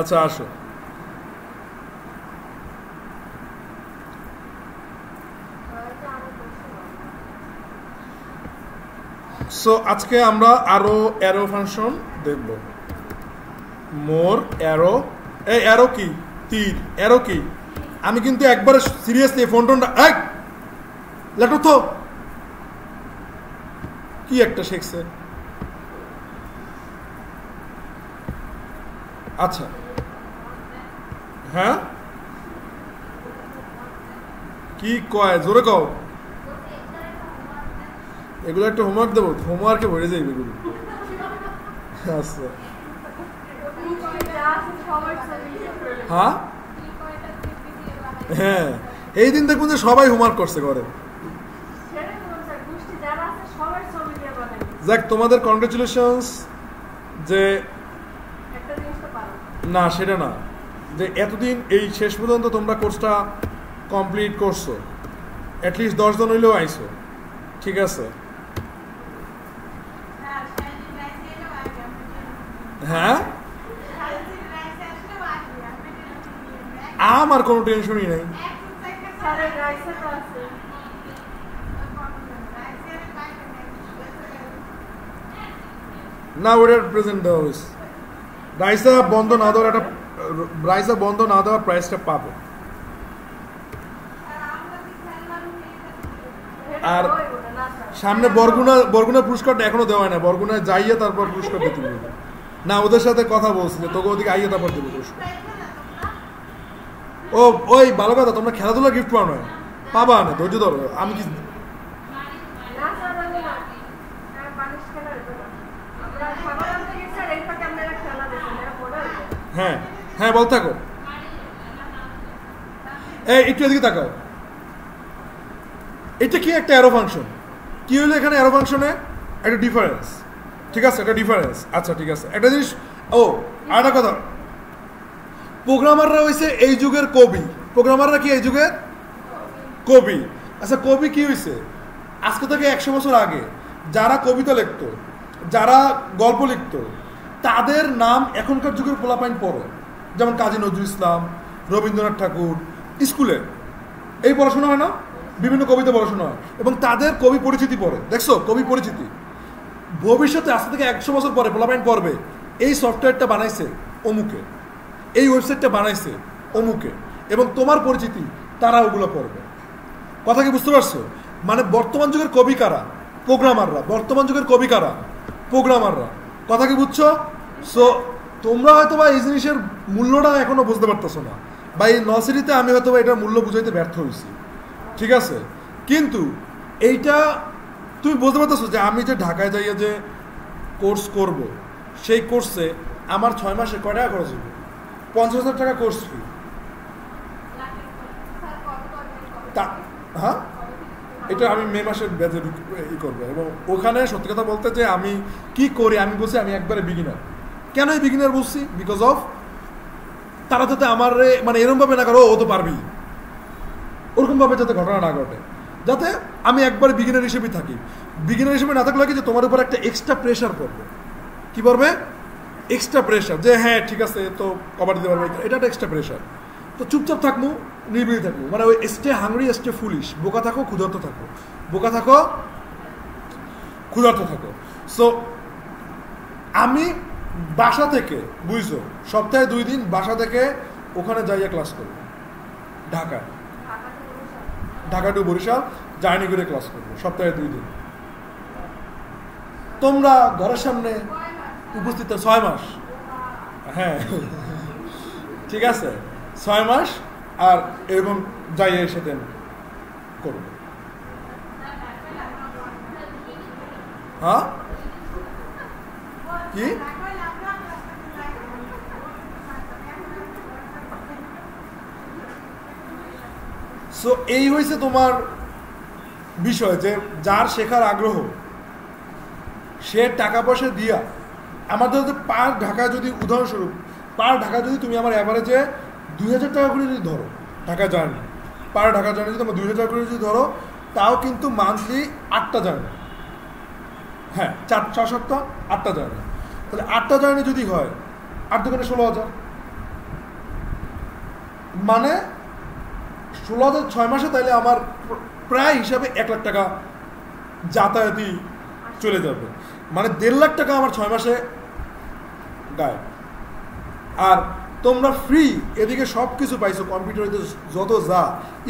আচ্ছা আসো। সো আজকে আমরা আরো অ্যারো ফাংশন দেখব। মোর অ্যারো, এই অ্যারো কি? তীর। অ্যারো কি? আমি কিন্তু একবারে সিরিয়াসলি ফোন টোনটা এক লেটো তো কি একটা শেখছে। আচ্ছা হ্যাঁ কি কয় জোরে কও। এগুলো একটা হোমওয়ার্ক দেবো, হোমওয়ার্কে ভরে যাইবে এগুলো। আচ্ছা হ্যাঁ হ্যাঁ এই দিন দেখুন যে সবাই হোমওয়ার্ক করছে ঘরে। যাক তোমাদের কংগ্রেচুলেশনস যে না সেটা না, যে এতদিন এই শেষ পর্যন্ত তোমরা কোর্সটা কমপ্লিট করছো, অ্যাটলিস্ট 10 জন হইলেও আইছো। ঠিক আছে হ্যাঁ আমার কোনো টেনশনই নাই। না ওটার প্রেজেন্ট দেওয়া হয়েছে। রাইসা বন্ধ না দেওয়ার একটা, রাইসা বন্ধ না দেওয়ার প্রাইসটা পাবে। আর সামনে বরগুনা পুরস্কারটা এখনো দেওয়া হয় না, বরগুনায় যাইয়ে তারপর পুরস্কার দিতে হবে। না ওদের সাথে কথা বলছি যে তোকে ওদিকে আইয়ে তারপর দেবো পুরস্কার। ও ওই ভালো কথা, তোমরা খেলাধুলা গিফট পাও না, পাবা না, ধৈর্য ধরো। আমি কি হ্যাঁ হ্যাঁ বল থাকো। এই একটু এদিকে তাকাও, এটা কি একটা অ্যারো ফাংশন? কি হলো এখানে অ্যারো ফাংশনে? একটা ডিফারেন্স। ঠিক আছে একটা ডিফারেন্স। আচ্ছা ঠিক আছে একটা জিনিস। ও আর একটা কথা, প্রোগ্রামাররা হয়েছে এই যুগের কবি। প্রোগ্রামাররা কি এই যুগের কবি? আচ্ছা কবি কি হয়েছে? আজকে থেকে 100 বছর আগে যারা কবিতা লিখতো, যারা গল্প লিখতো, তাদের নাম এখনকার যুগের পোলাপাইন পড়ে। যেমন কাজী নজরুল ইসলাম, রবীন্দ্রনাথ ঠাকুর। স্কুলে এই পড়াশোনা হয় না, বিভিন্ন কবিতা পড়াশোনা হয় এবং তাদের কবি পরিচিতি পড়ে। দেখছো কবি পরিচিতি। ভবিষ্যতে আজ থেকে 100 বছর পরে পোলাপাইন পড়বে এই সফটওয়্যারটা বানাইছে অমুকে, এই ওয়েবসাইটটা বানাইছে অমুকে, এবং তোমার পরিচিতি তারা ওগুলো পড়বে। কথা কি বুঝতে পারছো? মানে বর্তমান যুগের কবি কারা? প্রোগ্রামাররা। বর্তমান যুগের কবি কারা? প্রোগ্রামাররা। কথা কি বুঝছো? সো তোমরা হয়তো বা এই জিনিসের মূল্যটা এখনো বুঝতে পারতেছো না, বা এই নসিরিতে আমি হয়তো বা এটার মূল্য বুঝাইতে ব্যর্থ হয়েছি। ঠিক আছে কিন্তু এইটা তুমি বুঝতে পারতেছো যে আমি যে ঢাকায় যাইয়া যে কোর্স করব, সেই কোর্সে আমার 6 মাসে কয় টাকা খরচ হবে? 50,000 টাকা কোর্স ফি। হ্যাঁ এটা আমি মে মাসের ব্যাচে ই করবো। এবং ওখানে সত্যি কথা বলতে যে আমি কি করি, আমি বলছি আমি একবারে বিগিনার। কেন এই বিগিনার বলছি? বিকজ অফ তারা যাতে আমার মানে এরকমভাবে না করো ও তো পারবি, ওরকমভাবে যাতে ঘটনা না ঘটে, যাতে আমি একবারে বিগিনার হিসেবেই থাকি। বিগিনার হিসেবে না থাকলে কি যে তোমার উপর একটা এক্সট্রা প্রেশার পড়বে। কি পড়বে? এক্সট্রা প্রেশার, যে হ্যাঁ ঠিক আছে তো কভার দিতে পারবে, এটা একটা এক্সট্রা প্রেশার। তো চুপচাপ থাকবো, নির্বিড়ি থাকবো, মানে ওই স্টে হাংরি স্টে ফুলিশ। বোকা থাকো ক্ষুধার্ত থাকো, বোকা থাকো ক্ষুধার্ত থাকো। সো আমি বাসা থেকে, বুঝছো, সপ্তাহে 2 দিন বাসা থেকে ওখানে যাইয়া ক্লাস করবো। ঢাকা টু বরিশাল জার্নি করে ক্লাস করবো সপ্তাহে 2 দিন। তোমরা ঘরের সামনে উপস্থিত 6 মাস। হ্যাঁ ঠিক আছে 6 মাস আর এরকম যাই এসে দেন করবো। হ্যাঁ কি সো এই হয়েছে তোমার বিষয়, যে যার শেখার আগ্রহ সে টাকা পয়সা দিয়া আমাদের পার ঢাকা, যদি উদাহরণস্বরূপ পার ঢাকা যদি তুমি আমার অ্যাভারেজে 2,000 টাকা করে যদি ধরো ঢাকা জার্নি, পার ঢাকা জার্নি যদি তোমার 2,000 টাকা করে যদি ধরো, তাও কিন্তু মান্থলি 8টা জার্নি। হ্যাঁ 4 সপ্তাহ 8টা জার্নি, তাহলে 8টা জার্নি যদি হয় 8 দোকানে 16,000। মানে 16,000 6 মাসে, তাইলে আমার প্রায় হিসাবে 1 লাখ টাকা যাতায়াতই চলে যাবে, মানে 1.5 লাখ টাকা আমার 6 মাসে গায়ে। আর তোমরা ফ্রি এদিকে সব কিছু পাইছো, কম্পিউটারে যত যা,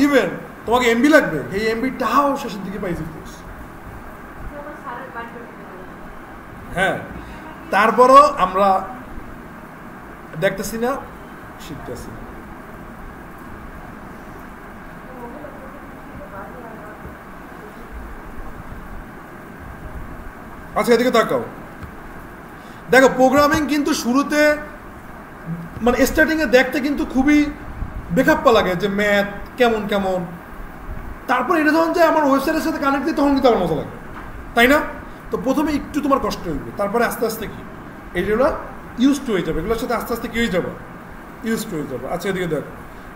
ইভেন তোমাকে এমবি লাগবে, এই এমবিটাও শেষের দিকে পাইছি। হ্যাঁ, তারপরও আমরা দেখতেছি না, শিখতেছি। আচ্ছা, এদিকে তাকাও, দেখো প্রোগ্রামিং কিন্তু শুরুতে মানে স্টার্টিংয়ে দেখতে কিন্তু খুবই বেখাপ্পা লাগে, যে ম্যাথ কেমন কেমন, তারপর এটা যখন যে আমার ওয়েবসাইটের সাথে কানেক্ট দিই তখন কিন্তু আমার মজা লাগে, তাই না? তো প্রথমে একটু তোমার কষ্ট হইবে, তারপরে আস্তে আস্তে কি এইগুলো ইউজ টু হয়ে যাবে, এগুলোর সাথে আস্তে আস্তে কি হয়ে যাবে, ইউজ টু হয়ে যাবে। আচ্ছা, এদিকে দেখো,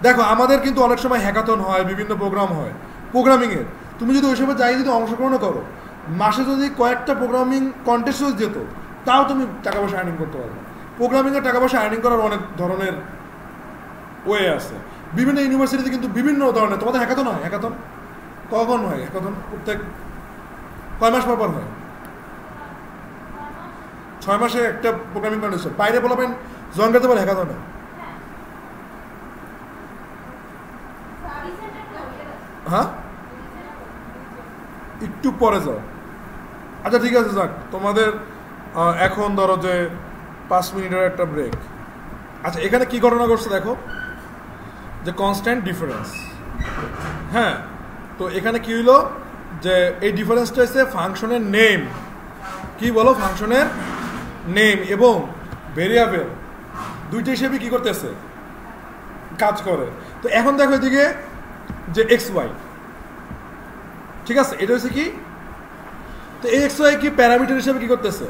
দেখো আমাদের কিন্তু অনেক সময় হ্যাকাথন হয়, বিভিন্ন প্রোগ্রাম হয় প্রোগ্রামিংয়ের, তুমি যদি ওই সময় যাই যদি অংশগ্রহণ করো, মাসে যদি কয়েকটা প্রোগ্রামিং কন্টেস্ট যেত, তাও তুমি টাকা পয়সা আর্নিং করতে পারবে। প্রোগ্রামিংয়ের টাকা পয়সা আর্নিং করার অনেক ধরনের ওয়ে আছে, বিভিন্ন ইউনিভার্সিটিতে কিন্তু বিভিন্ন ধরনের। তোমাদের হ্যাকাথন হয়? হ্যাকাথন কখন হয়? হ্যাকাথন প্রত্যেক কয় মাস পর হয়? 6 মাসে একটা প্রোগ্রামিং কন্টেস্ট। বাইরে বলবেন জয়েন করতে পারে হ্যাকাথনে? হ্যাঁ, একটু পরে যাও। আচ্ছা ঠিক আছে, যাক, তোমাদের এখন ধরো যে 5 মিনিটের একটা ব্রেক। আচ্ছা, এখানে কি ঘটনা ঘটছে দেখো, যে কনস্ট্যান্ট ডিফারেন্স। হ্যাঁ, তো এখানে কি হইলো, যে এই ডিফারেন্সটা হচ্ছে ফাংশনের নেম, কি বলো, ফাংশনের নেম এবং ভেরিয়েবল দুইটা হিসেবে কি করতেছে, কাজ করে। তো এখন দেখো এদিকে যে এক্স ওয়াই, ঠিক আছে, এটা হচ্ছে কি, তো এই এক্স ওয়াই কি প্যারামিটার হিসেবে কি করতেছে,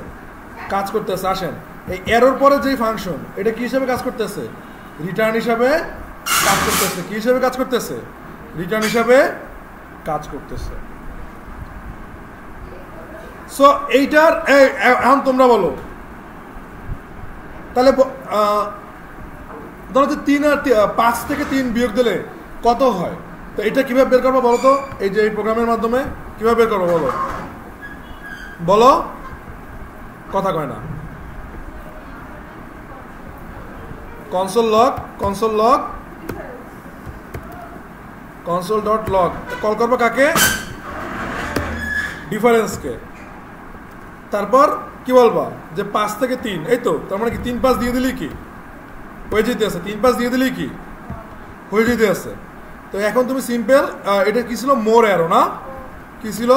কাজ করতেছে। আসেন, এই এরর পরে যেই ফাংশন, এটা কি হিসেবে কাজ করতেছে, রিটার্ন হিসাবে কাজ করতেছে। কি হিসেবে কাজ করতেছে, রিটার্ন হিসাবে কাজ করতেছে। সো এইটার এখন তোমরা বলো, তাহলে ধরো যে 3 আর 5 থেকে 3 বিয়োগ দিলে কত হয়, তো এটা কিভাবে বের করবো বলো তো, এই যে এই প্রোগ্রামের মাধ্যমে কিভাবে বের করবো বলো, বলো, কথা কয় না। Console log, console log, console dot log, call করবো কাকে, ডিফারেন্সকে। তারপর কি বলবা, যে 5 থেকে 3, এই তো, তার মানে কি 3 5 দিয়ে দিলেই কি হয়ে যেতে আছে, 3 5 দিয়ে দিলেই কি হয়ে যেতে আছে। তো এখন তুমি সিম্পল, এটা কি ছিল, মোর অ্যারো না, কি ছিল,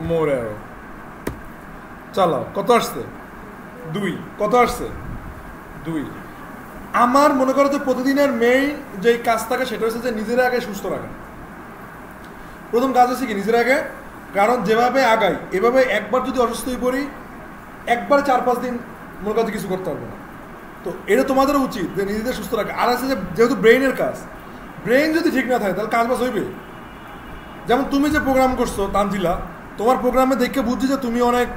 মোর অ্যারো। চালাও, কত আসছে, 2, কত আসছে, 2। আমার মনে করো যে প্রতিদিনের মেইন যে কাজ থাকে সেটা হচ্ছে যে নিজের আগে সুস্থ রাখা। প্রথম কাজ হচ্ছে কি, নিজের আগে, কারণ যেভাবে আগাই এভাবে একবার যদি অসুস্থ হয়ে পড়ি, একবার 4-5 দিন মনে করো কিছু করতে পারবো না। তো এটা তোমাদের উচিত যে নিজেদের সুস্থ রাখা। আর আছে যে যেহেতু ব্রেইনের কাজ, ব্রেইন যদি ঠিক না থাকে তাহলে কাজ বাজ হইবে। যেমন তুমি যে প্রোগ্রাম করছো তানজিলা, তোমার প্রোগ্রামে দেখে বুঝছি যে তুমি অনেক,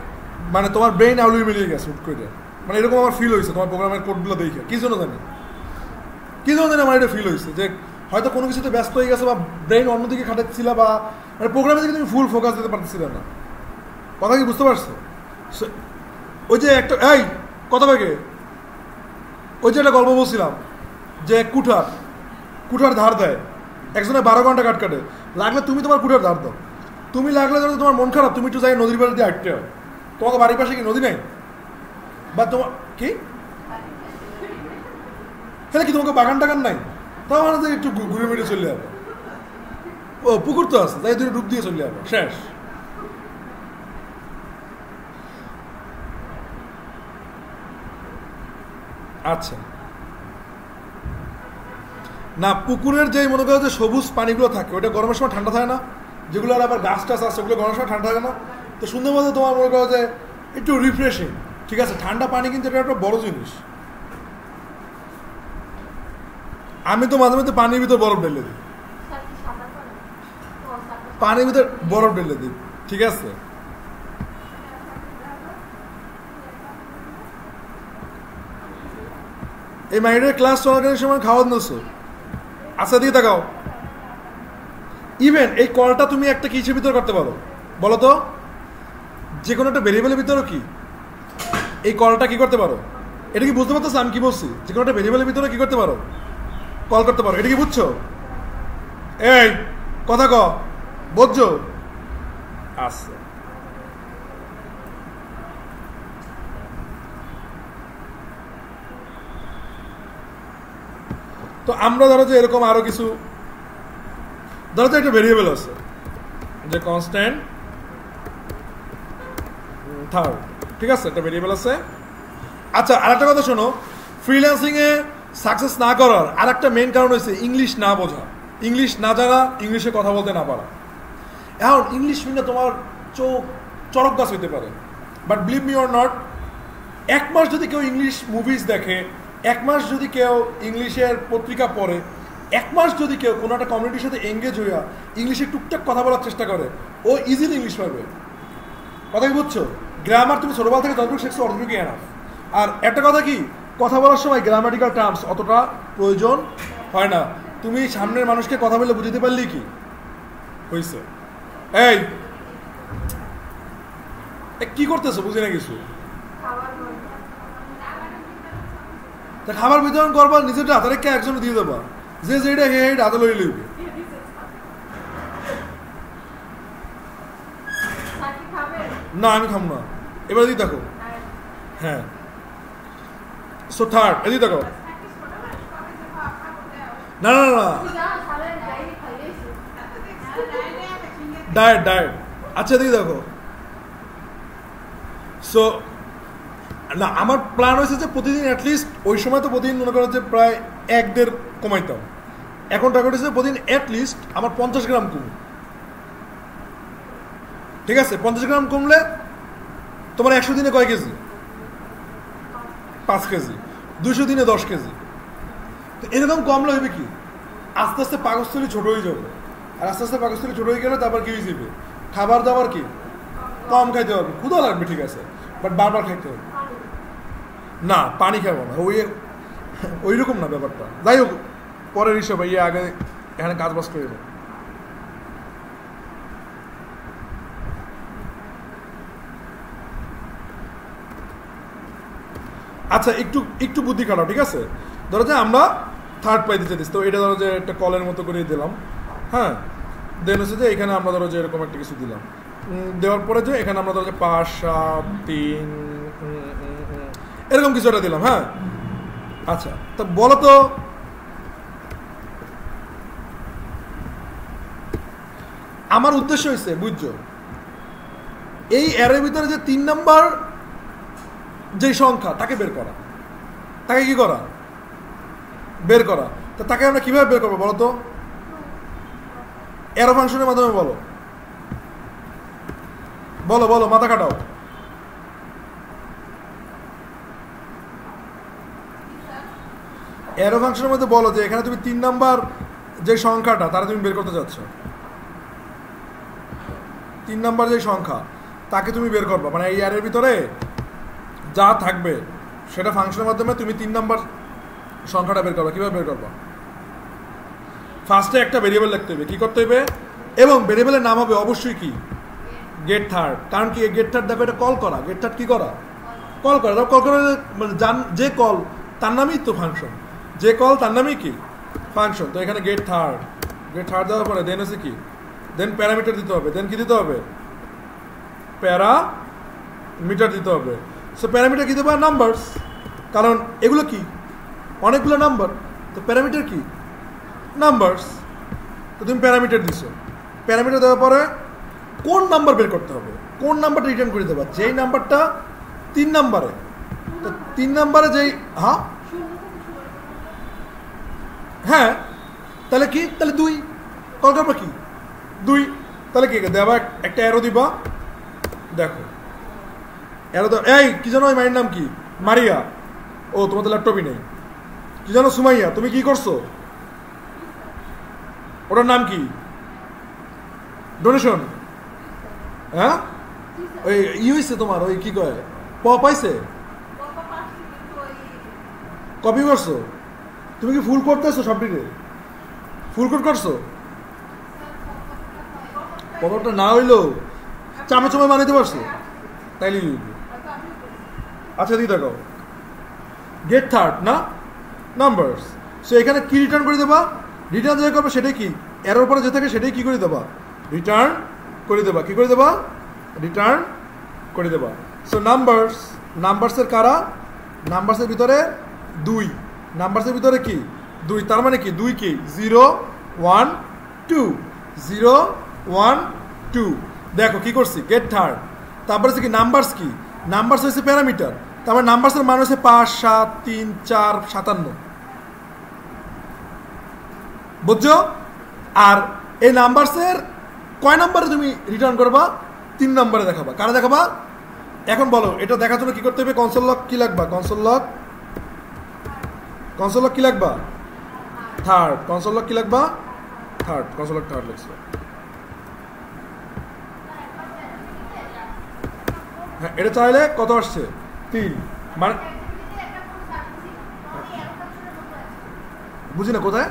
মানে তোমার ব্রেইন আলুই মিলিয়ে গেছে হুট করে, মানে এরকম আমার ফিল হয়েছে তোমার প্রোগ্রামের কোডগুলো দেখে। কি জন্য জানি আমার এটা ফিল হয়েছে যে হয়তো কোনো কিছুতে ব্যস্ত হয়ে গেছে, বা ব্রেইন অন্যদিকে খাটাচ্ছিল, বা মানে প্রোগ্রামে দিকে তুমি ফুল ফোকাস দিতে পারতেছিলে না। কথা কি বুঝতে পারছো? ওই যে একটা, এই কথা ভাগে, ওই যে একটা গল্প বলছিলাম যে কুঠার ধার দেয়, একজনে 12 ঘন্টা কাটে, লাগলে তুমি তোমার কুঠার ধার দাও। তুমি লাগলে ধরো তোমার মন খারাপ, তুমি একটু যাই নদীর পাড়ে দিয়ে হাঁটতে হয়। তোমাকে বাড়ির পাশে কি নদী নেই, বা তোমার কি হ্যাঁ কি তোমাকে বাগান টাগান নাই, তাও মানে একটু ঘুরে মেরে চলে যাবে। ও পুকুর তো আছে, তাই তুমি ডুব দিয়ে চলে যাবে, শেষ। আচ্ছা, না পুকুরের যে মনে করো যে সবুজ পানিগুলো থাকে, ওটা গরমের সময় ঠান্ডা থাকে না, যেগুলো আর আবার গাছ টাছ আছে ওগুলো গরমের সময় ঠান্ডা থাকে না। তো সুন্দর মতো তোমার মনে করো যে একটু রিফ্রেশিং, ঠিক আছে, ঠান্ডা পানি কিন্তু এটা একটা বড় জিনিস। আমি তো মাঝে মাঝে পানির ভিতর বরফ ঢেলে দিই, পানির ভিতর বরফ ঢেলে দিই, ঠিক আছে। এই মাইন্ডের ক্লাস চলাকালীন সময় খাওয়া দিচ্ছ, আচ্ছা দিকে তাকাও। ইভেন এই কলটা তুমি একটা কিসের ভিতরে করতে পারো বলো তো? যে কোনো একটা ভেরিয়েবলের ভিতরে কি এই কলটা কি করতে পারো? এটা কি বুঝতে পারতেছো আমি কি বলছি? যে কোনো একটা ভেরিয়েবলের ভিতরে কি করতে পারো? কল করতে পারো। এটা কি বুঝছো? এই কথা ক, বুঝছো? আচ্ছা, তো আমরা ধরো যে এরকম আরো কিছু, ধরো যে একটা ভেরিয়েবল আছে যে কনস্ট্যান্ট থার্ড, ঠিক আছে, একটা ভেরিয়েবল আছে। আচ্ছা, আর একটা কথা শোনো, ফ্রিল্যান্সিং এ সাকসেস না করার আর একটা মেইন কারণ হচ্ছে ইংলিশ না বোঝা, ইংলিশ না জানা, ইংলিশে কথা বলতে না পারা। এখন ইংলিশ শুনে তোমার চোখ চরক গাছ হইতে পারে, but believe me or not, এক মাস যদি কেউ ইংলিশ মুভিজ দেখে, এক মাস যদি কেউ ইংলিশের পত্রিকা পড়ে, এক মাস যদি কেউ কোনো একটা কমিউনিটির সাথে এঙ্গেজ হইয়া ইংলিশে টুকটাক কথা বলার চেষ্টা করে, ও ইজিলি ইংলিশ পারবে। কথা কি বুঝছো? গ্রামার তুমি ছোটবেলা থেকে যতটুকু শিখছো অতটুকু এনাফ। আর একটা কথা কি, কথা বলার সময় গ্রামাটিক্যাল টার্মস অতটা প্রয়োজন হয় না। তুমি সামনের মানুষকে কথা বলে বুঝতে পারলি কি হয়েছে। এই কি করতেছো বুঝি না কিছু? তা খাবার বিতরণ করবা, নিজেটা হাতে রেখে একজন দিয়ে দেবা, যে যেটা হে হেড হাতে লই লইবে। না আমি খাবো না, এবার এদিকে দেখো। হ্যাঁ, সো থার্ড এদিকে দেখো। না না না, ডায়েট ডায়েট। আচ্ছা এদিকে দেখো। সো না, আমার প্ল্যান হয়েছে যে প্রতিদিন অ্যাটলিস্ট, ওই সময় তো প্রতিদিন মনে করো যে প্রায় 1-1.5 কমাইতাম, এখন টার্গেট হচ্ছে প্রতিদিন অ্যাটলিস্ট আমার 50 গ্রাম কমবে। ঠিক আছে, 50 গ্রাম কমলে তোমার 100 দিনে কয় কেজি? 5 কেজি। 200 দিনে 10 কেজি। তো এরকম কমলে হইবে কি, আস্তে আস্তে পাকস্থলী ছোট হয়ে যাবে। আর আস্তে আস্তে পাকস্থলী ছোট হয়ে গেলে তারপর কি হয়ে যাবে, খাবার দাবার কি কম খাইতে হবে, ক্ষুধা লাগবে ঠিক আছে, বাট বারবার খাইতে হবে না, পানি খাবো না, ওই রকম না ব্যাপারটা। যাই হোক, পরের হিসাবে ইয়ে আগে এখানে কাজ বাজ করে দেবো। আচ্ছা, একটু একটু বুদ্ধি খাটাও, ঠিক আছে? ধরো যে আমরা থার্ড পাই দিতে দিচ্ছি, তো এটা ধরো যে একটা কলের মতো করে দিলাম। হ্যাঁ, দেন হচ্ছে যে এখানে আমরা ধরো যে এরকম একটা কিছু দিলাম, দেওয়ার পরে যে এখানে আমরা ধরো যে 5, 7, 3 এরকম কিছু একটা দিলাম। হ্যাঁ, আচ্ছা, তা বলো তো আমার উদ্দেশ্য হয়েছে, বুঝছো, এই অ্যারের ভিতরে যে 3 নাম্বার যে সংখ্যা তাকে বের করা, তাকে কি করা, বের করা। তো তাকে আমরা কিভাবে বের করবো বলো তো? অ্যারো ফাংশনের মাধ্যমে। বলো বলো বলো, মাথা কাটাও। অ্যারো ফাংশনের মধ্যে বলো যে এখানে তুমি 3 নাম্বার যে সংখ্যাটা তারা তুমি বের করতে চাচ্ছ, 3 নাম্বার যে সংখ্যা তাকে তুমি বের করবা, মানে এই অ্যারের ভিতরে যা থাকবে সেটা ফাংশনের মাধ্যমে তুমি 3 নাম্বার সংখ্যাটা বের করবা। কিভাবে বের করবা? ফার্স্টে একটা ভেরিয়েবল লিখতে হবে, কি করতে হবে, এবং ভেরিয়েবলের নাম হবে অবশ্যই কি, গেট থার্ড। কারণ কি, গেট থার্ড দেখো এটা কল করা, গেট থার্ড কি করা, কল করা। কল করে মানে যে কল তার নামই তো ফাংশন, যে কল তার নামই কি ফাংশন। তো এখানে গেট থার্ড, গেট থার্ড দেওয়ার পরে দেন হচ্ছে কি, দেন প্যারামিটার দিতে হবে। দেন কি দিতে হবে, প্যারামিটার দিতে হবে। সো প্যারামিটার কি দেবো, নাম্বারস, কারণ এগুলো কি অনেকগুলো নাম্বার, তো প্যারামিটার কি নাম্বারস। তো তুমি প্যারামিটার দিছো, প্যারামিটার দেওয়ার পরে কোন নাম্বার বের করতে হবে, কোন নাম্বারটা রিটার্ন করে দেবা, যেই নাম্বারটা 3 নাম্বারে, তো 3 নাম্বারে যেই, হ্যাঁ তাহলে কি, তাহলে 2 কল করবা কি 2, তাহলে কি দেবা, একটা অ্যারো দিবা। দেখো অ্যারো দাও, এই কি জানো ওই মায়ের নাম কি, মারিয়া। ও তোমার তো ল্যাপটপই নেই। কি জানো সুমাইয়া, তুমি কি করছো, ওটার নাম কি, ডোনেশন। হ্যাঁ, ওই হয়েছে তোমার, ওই কি কয়, পাইছে। কপি করছো? তুমি কি ফুল করতেছো সবটিকে? ফুল কোড করছো? কতটা না হইলো চামচ সময় বানাইতে পারছো? তাইলে আচ্ছা দিয়ে দেখো গেট থার্ড না নাম্বারস। সো এখানে কি রিটার্ন করে দেবা? রিটার্ন যেটা করবে সেটাই কি এরর পরে যে থাকে সেটাই কি করে দেবা? রিটার্ন করে দেবা। কি করে দেবা? রিটার্ন করে দেবা। সো নাম্বারস, নাম্বারসের কারা? নাম্বারসের ভিতরে 2, নাম্বারসের ভিতরে কি 2, তার মানে কি 2 কি 0 1 2, 0 1 2। দেখো কি করছি গেট থার্ড, তারপরে কি নাম্বারস, কি নাম্বারস হচ্ছে প্যারামিটার, তারপরে নাম্বারসের মান হচ্ছে 5 7 3 4 57, বুঝছো? আর এই নাম্বারসের কয় নাম্বারে তুমি রিটার্ন করবা? 3 নম্বরে দেখাবা। কারা দেখাবা? এখন বলো এটা দেখার জন্য কি করতে হবে? কনসোল লক কি লাগবা? কনসোল লক কি লাগবা? থার্ড। কনসোল লক কি লাগবা? থার্ড। কনসোল লক থার্ড লাগছে। হ্যাঁ এটা চাইলে কত আসছে? 3। মানে বুঝি না কোথায়?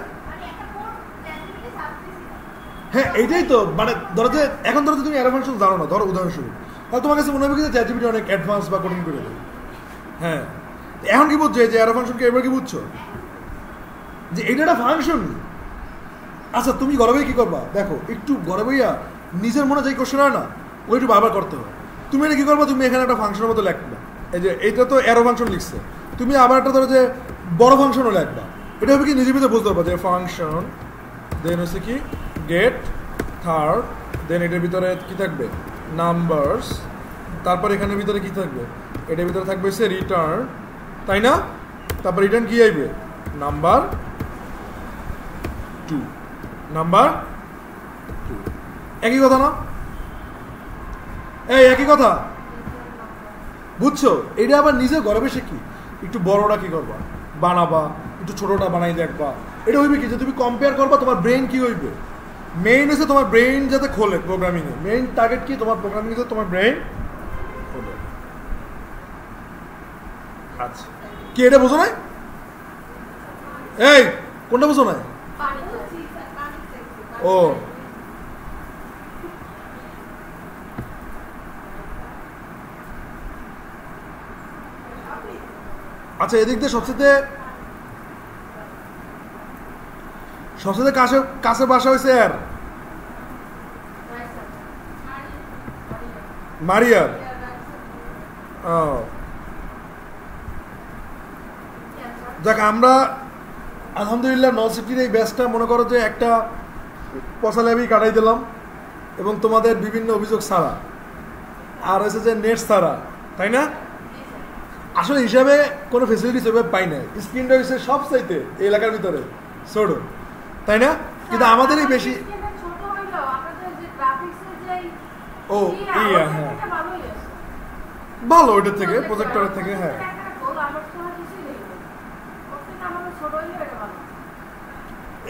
হ্যাঁ এইটাই তো, মানে ধরো যে এখন ধরো তুমি অ্যারো ফাংশন জানো না, ধরো উদাহরণস্বরূপ, তাহলে তোমার কাছে মনে হবে যে চ্যাটজিপিটি অনেক অ্যাডভান্স বা কঠিন করে দেবে। হ্যাঁ এখন কি বুঝছো যে অ্যারো ফাংশনকে? এবার কি বুঝছো যে এটা একটা ফাংশন? আচ্ছা তুমি ঘরে বই কি করবা? দেখো একটু ঘরে বইয়া নিজের মনে যে কোশ্চেন হয় না ওই একটু বারবার করতে হয়। তুমি এটা কি করবা? তুমি এখানে একটা ফাংশনের মতো লিখবা, এই যে এইটা তো অ্যারো ফাংশন লিখছে, তুমি আবার একটা ধরো যে বড় ফাংশনও লিখবা। এটা হবে কি নিজের ভিতরে বুঝতে পারবা যে ফাংশন, দেন হচ্ছে কি গেট থার্ড, দেন এটার ভিতরে কি থাকবে? নাম্বারস, তারপর এখানের ভিতরে কি থাকবে? এটার ভিতরে থাকবে সে রিটার্ন, তাই না? তারপর রিটার্ন কি আইবে? Number 2, number 2। একই কথা না? এই একই কথা, বুঝছো? এটা আবার নিজে ঘরে বসে কি একটু বড়টা কি করবা? বানাবা, একটু ছোটটা বানাই দেখবা। এটা হইবে কি যে তুমি কম্পেয়ার করবা, তোমার ব্রেন কি হইবে? মেইন হচ্ছে তোমার ব্রেন যাতে খোলে প্রোগ্রামিংয়ে, মেইন টার্গেট কি তোমার প্রোগ্রামিং যাতে তোমার ব্রেন খোলে। আচ্ছা কি এটা বোঝো নাই? এই কোনটা বোঝো নাই? ও আচ্ছা এদিক দিয়ে সবচেয়ে কাছে বাসা হয়েছে আর মারিয়ার। যাক আমরা আলহামদুলিল্লাহ নলসিটির এই ব্যাচটা মনে করো যে একটা পশালাবি কাটাই দিলাম, এবং তোমাদের বিভিন্ন অভিযোগ ছাড়া, আর হচ্ছে যে নেট ছাড়া, তাই না? আসলে হিসাবে কোনো ফেসিলিটি সেভাবে পাই না। স্ক্রিনটা হচ্ছে সব চাইতে এই এলাকার ভিতরে ছোট, তাই না? কিন্তু আমাদেরই বেশি। ও ইয়া হ্যাঁ ভালো ওইটার থেকে, প্রজেক্টরের থেকে। হ্যাঁ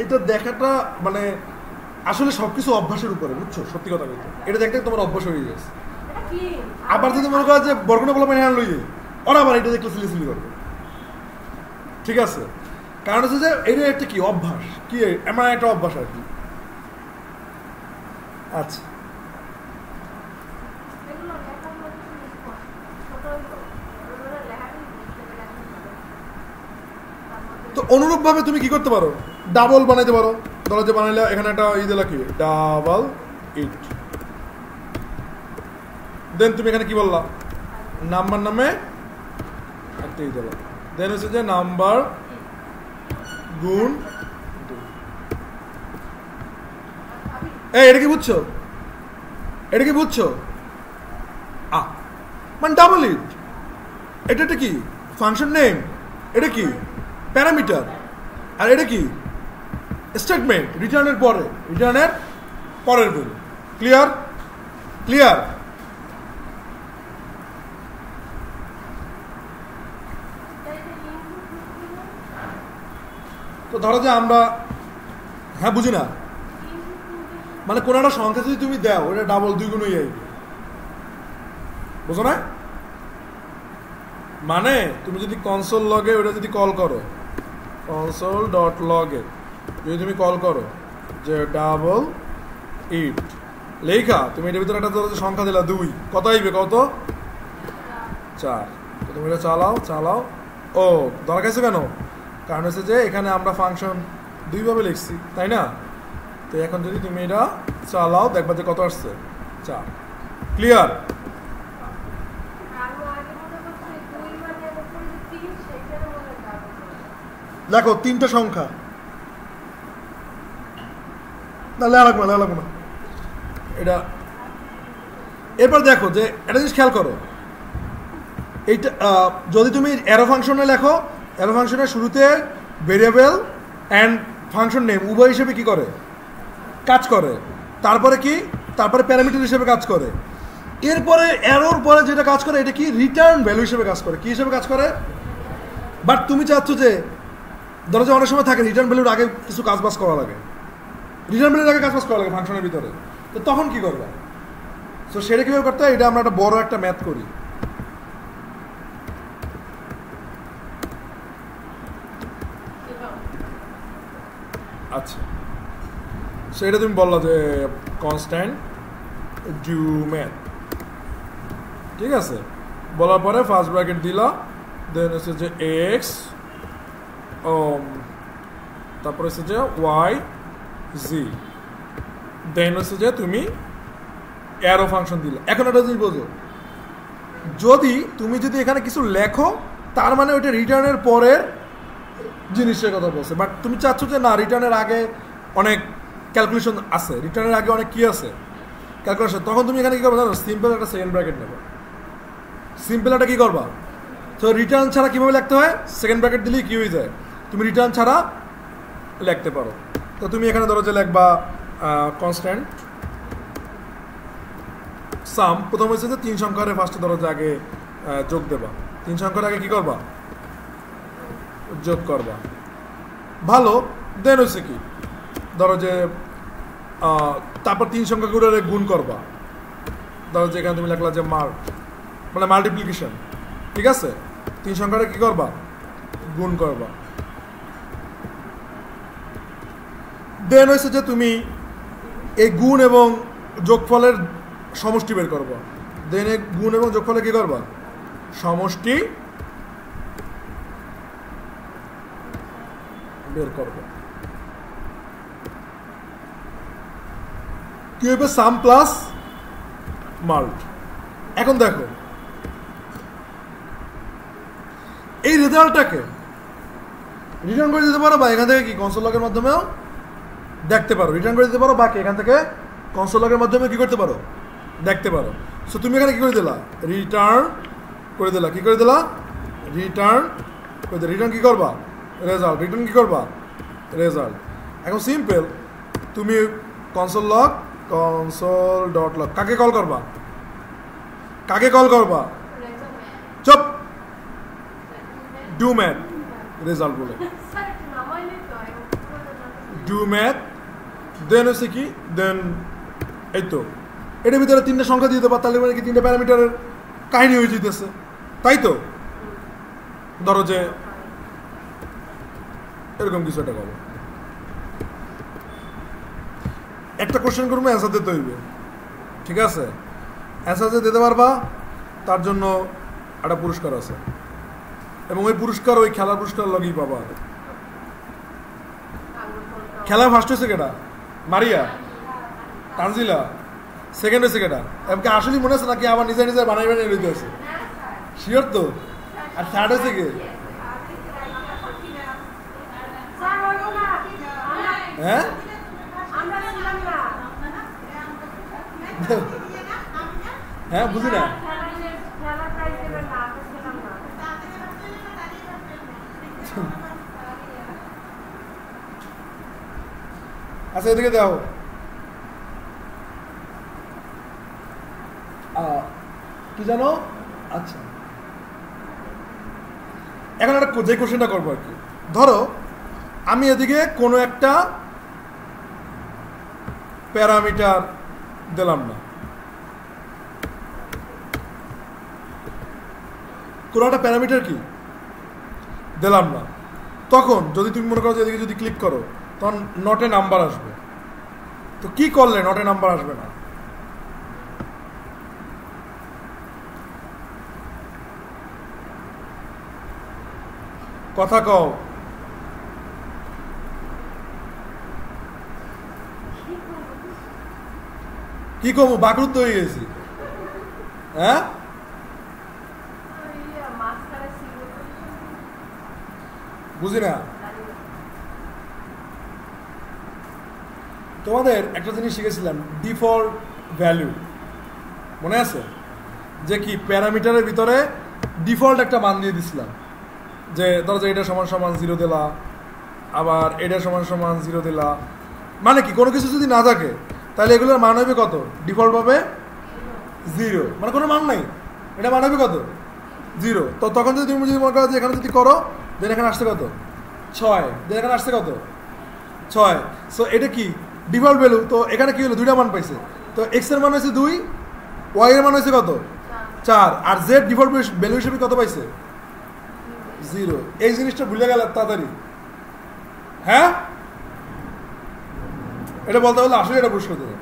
এটা দেখাটা মানে আসলে সবকিছু অভ্যাসের উপরে, বুঝছো? সত্যি কথা বলতে এটা দেখতে তোমার অভ্যাস হয়ে গেছে। আবার যদি মনে করো যে বরগুনা বলা মানে লইয়ে ওরা আবার এটা দেখলে সিলি করবে, ঠিক আছে? কারণ হচ্ছে যে এটা একটা কি অভ্যাস, কি এমন একটা অভ্যাস আর কি। আচ্ছা তো অনুরূপ ভাবে তুমি কি করতে পারো? ডাবল বানাইতে পারো। ধরো যে বানাইলে এখানে একটা দিলা কি ডাবল ইট, দেন তুমি এখানে কি বললা? নাম্বার নামে একটা ই দিলা, দেন হচ্ছে যে নাম্বার গুণ। এই এটা কি বুঝছো? এটা কি বুঝছো? মানে ডাবল ইট, এটা কি ফাংশন নেম, এটা কি প্যারামিটার, আর এটা কি স্টেটমেন্ট রিটার্নের পরের ভ্যালু। ক্লিয়ার? ক্লিয়ার? তো ধরো যে আমরা হ্যাঁ বুঝি না, মানে কোন একটা সংখ্যা যদি তুমি দাও ওটা ডাবল 2 গুণ হয়ে যাবে, বুঝো না? মানে তুমি যদি কনসোল লগে ওটা যদি কল করো, কনসোল ডট লগে যদি তুমি কল করো যে ডাবল ইট লেখা, তুমি এটার ভিতরে একটা সংখ্যা দিলা 2, কত আইবে কত 4, তো তুমি এটা চালাও। ও দরকার আছে কেন? কারণ হচ্ছে যে এখানে আমরা ফাংশন 2 ভাবে লিখছি, তাই না? তো এখন যদি তুমি এটা চালাও দেখবা যে কত আসছে 4। ক্লিয়ার? দেখো 3টা সংখ্যা, না লাগবে না এটা। এরপর দেখো যে এটা জিনিস খেয়াল করো, এইটা যদি তুমি অ্যারো ফাংশনে লেখো, অ্যারো ফাংশনের শুরুতে ভেরিয়েবল অ্যান্ড ফাংশন নেম উভয় হিসেবে কি করে কাজ করে, তারপরে কি তারপরে প্যারামিটার হিসেবে কাজ করে। এরপরে অ্যারোর পরে যেটা কাজ করে এটা কি রিটার্ন ভ্যালু হিসেবে কাজ করে। কি হিসেবে কাজ করে? বাট তুমি চাচ্ছ যে ধরো যে অনেক সময় থাকে রিটার্ন ভ্যালুর আগে কিছু কাজবাজ করা লাগে, রিটার্ন ভ্যালুর আগে কাজবাজ করা লাগে ফাংশনের ভিতরে, তো তখন কি করবে? তো সেটা কীভাবে করতে হয়, এটা আমরা একটা বড় একটা ম্যাথ করি। আচ্ছা, সেটা তুমি বললা যে কনস্ট্যান্ট ডু ম্যাথ, ঠিক আছে? বলার পরে ফার্স্ট ব্র্যাকেট দিলা, দেন হচ্ছে যে এক্স, তারপরে হচ্ছে যে ওয়াই জি, দেন হচ্ছে যে তুমি অ্যারো ফাংশন দিলে। এখন একটা জিনিস বোঝো, তুমি যদি এখানে কিছু লেখো তার মানে ওইটা রিটার্নের পরের জিনিসের কথা বলছে, বাট তুমি চাচ্ছ যে না রিটার্নের আগে অনেক ক্যালকুলেশন আছে, রিটার্নের আগে অনেক কি আছে ক্যালকুলেশন, তখন তুমি এখানে কী করবে জানো? সিম্পল একটা সেকেন্ড ব্র্যাকেট নেবে। সিম্পল একটা কী করবা? তো রিটার্ন ছাড়া কীভাবে লিখতে হয়? সেকেন্ড ব্র্যাকেট দিলেই কী হয়ে যায়, তুমি রিটার্ন ছাড়া লিখতে পারো। তো তুমি এখানে ধরো যে লিখবা কনস্ট্যান্ট সাম, প্রথম হচ্ছে যে 3 সংখ্যার ফার্স্টে ধরো যে আগে যোগ দেবা, 3 সংখ্যার আগে কী করবা? যোগ করবা। ভালো, দেন হচ্ছে কি ধরো যে তারপর 3 সংখ্যাগুলো গুণ করবা। ধরো যে এখানে তুমি লেখলা যে মানে মাল্টিপ্লিকেশন, ঠিক আছে? 3 সংখ্যাটা কি করবা? গুণ করবা। দেন হচ্ছে যে তুমি এই গুণ এবং যোগফলের সমষ্টি বের করবা। দেন এই গুণ এবং যোগফলে কি করবা? সমষ্টি বের করবা। কি হবে? সাম প্লাস মাল্ট। এখন দেখো এই রেজাল্টটাকে রিটার্ন করে দিতে পারো, বা এখান থেকে কি কনসোল লগের মাধ্যমেও দেখতে পারো। রিটার্ন করে দিতে পারো, বাকি এখান থেকে কনসোল লগের মাধ্যমে কি করতে পারো? দেখতে পারো। সো তুমি এখানে কি করে দিলা? রিটার্ন করে দিলা। কি করে দিলা? রিটার্ন করে দিলা। রিটার্ন কি করবা? রেজাল্ট। রিটার্ন কি করবা? রেজাল্ট। এখন সিম্পল, তুমি console log, console dot log, কাকে কল করবা? কাকে কল করবা? চুপ, ডু ম্যাথ রেজাল্ট বলে, ডু ম্যাথ। দেন হচ্ছে কি, দেন এই তো এটার ভিতরে 3টে সংখ্যা দিয়ে দেবা, তাহলে মানে কি 3টে প্যারামিটারের কাহিনী হয়ে যেতেছে, তাই তো? ধরো যে এরকম কিছু একটা করো, একটা কোশ্চেন করবো, অ্যান্সার দিতে হইবে, ঠিক আছে? অ্যান্সার যে দিতে পারবা তার জন্য একটা পুরস্কার আছে, এবং ওই পুরস্কার ওই খেলার পুরস্কার লগেই পাবা। খেলায় ফার্স্ট হয়েছে কেটা? মারিয়া, তানজিলা। সেকেন্ড হয়েছে কেটা? এমনকি আসলেই মনে আছে নাকি আবার নিজে নিজে বানাই বানাই লইতে আছে? শিওর তো? আর থার্ড হয়েছে কে? হ্যাঁ, হ্যাঁ বুঝি না। আচ্ছা এদিকে দাও। কি জানো? আচ্ছা এখন একটা যে কোশ্চেনটা করবো আর কি, ধরো আমি এদিকে কোনো একটা প্যারামিটার দিলাম না, কোনো একটা প্যারামিটার কি দিলাম না, তখন যদি তুমি মনে করো যে এদিকে যদি ক্লিক করো তখন নটে নাম্বার আসবে। তো কি করলে নটে নাম্বার আসবে না? কথা কও। কি কমু বাকরুদ্ধ হয়ে গেছি। হ্যাঁ বুঝি না। তোমাদের একটা জিনিস শিখেছিলাম, ডিফল্ট ভ্যালু মনে আছে? যে কি প্যারামিটারের ভিতরে ডিফল্ট একটা মান দিয়ে দিছিলাম, যে ধরো যে এটা সমান সমান 0 দিলা, আবার এটা সমান সমান 0 দিলা। মানে কি কোনো কিছু যদি না থাকে তাহলে এগুলোর মান হবে কত? ডিফল্ট ভাবে 0, মানে কোনো মান নাই, এটা মান হবে কত? 0। তো তখন যদি তুমি যদি মনে করো যে এখানে যদি করো দেন এখানে আসছে কত? 6, দেন এখানে আসছে কত? 6। সো এটা কি ডিফল্ট ভ্যালু। তো এখানে কি হলো? দুইটা মান পাইছে। তো এক্স এর মান হয়েছে 2, ওয়াই এর মান হয়েছে কত? 4, আর জেড ডিফল্ট ভ্যালু হিসেবে কত পাইছে? 0। এই জিনিসটা ভুলে গেল তাড়াতাড়ি। হ্যাঁ এটা বলতে বললে আসলে এটা পুরস্কার দেবে।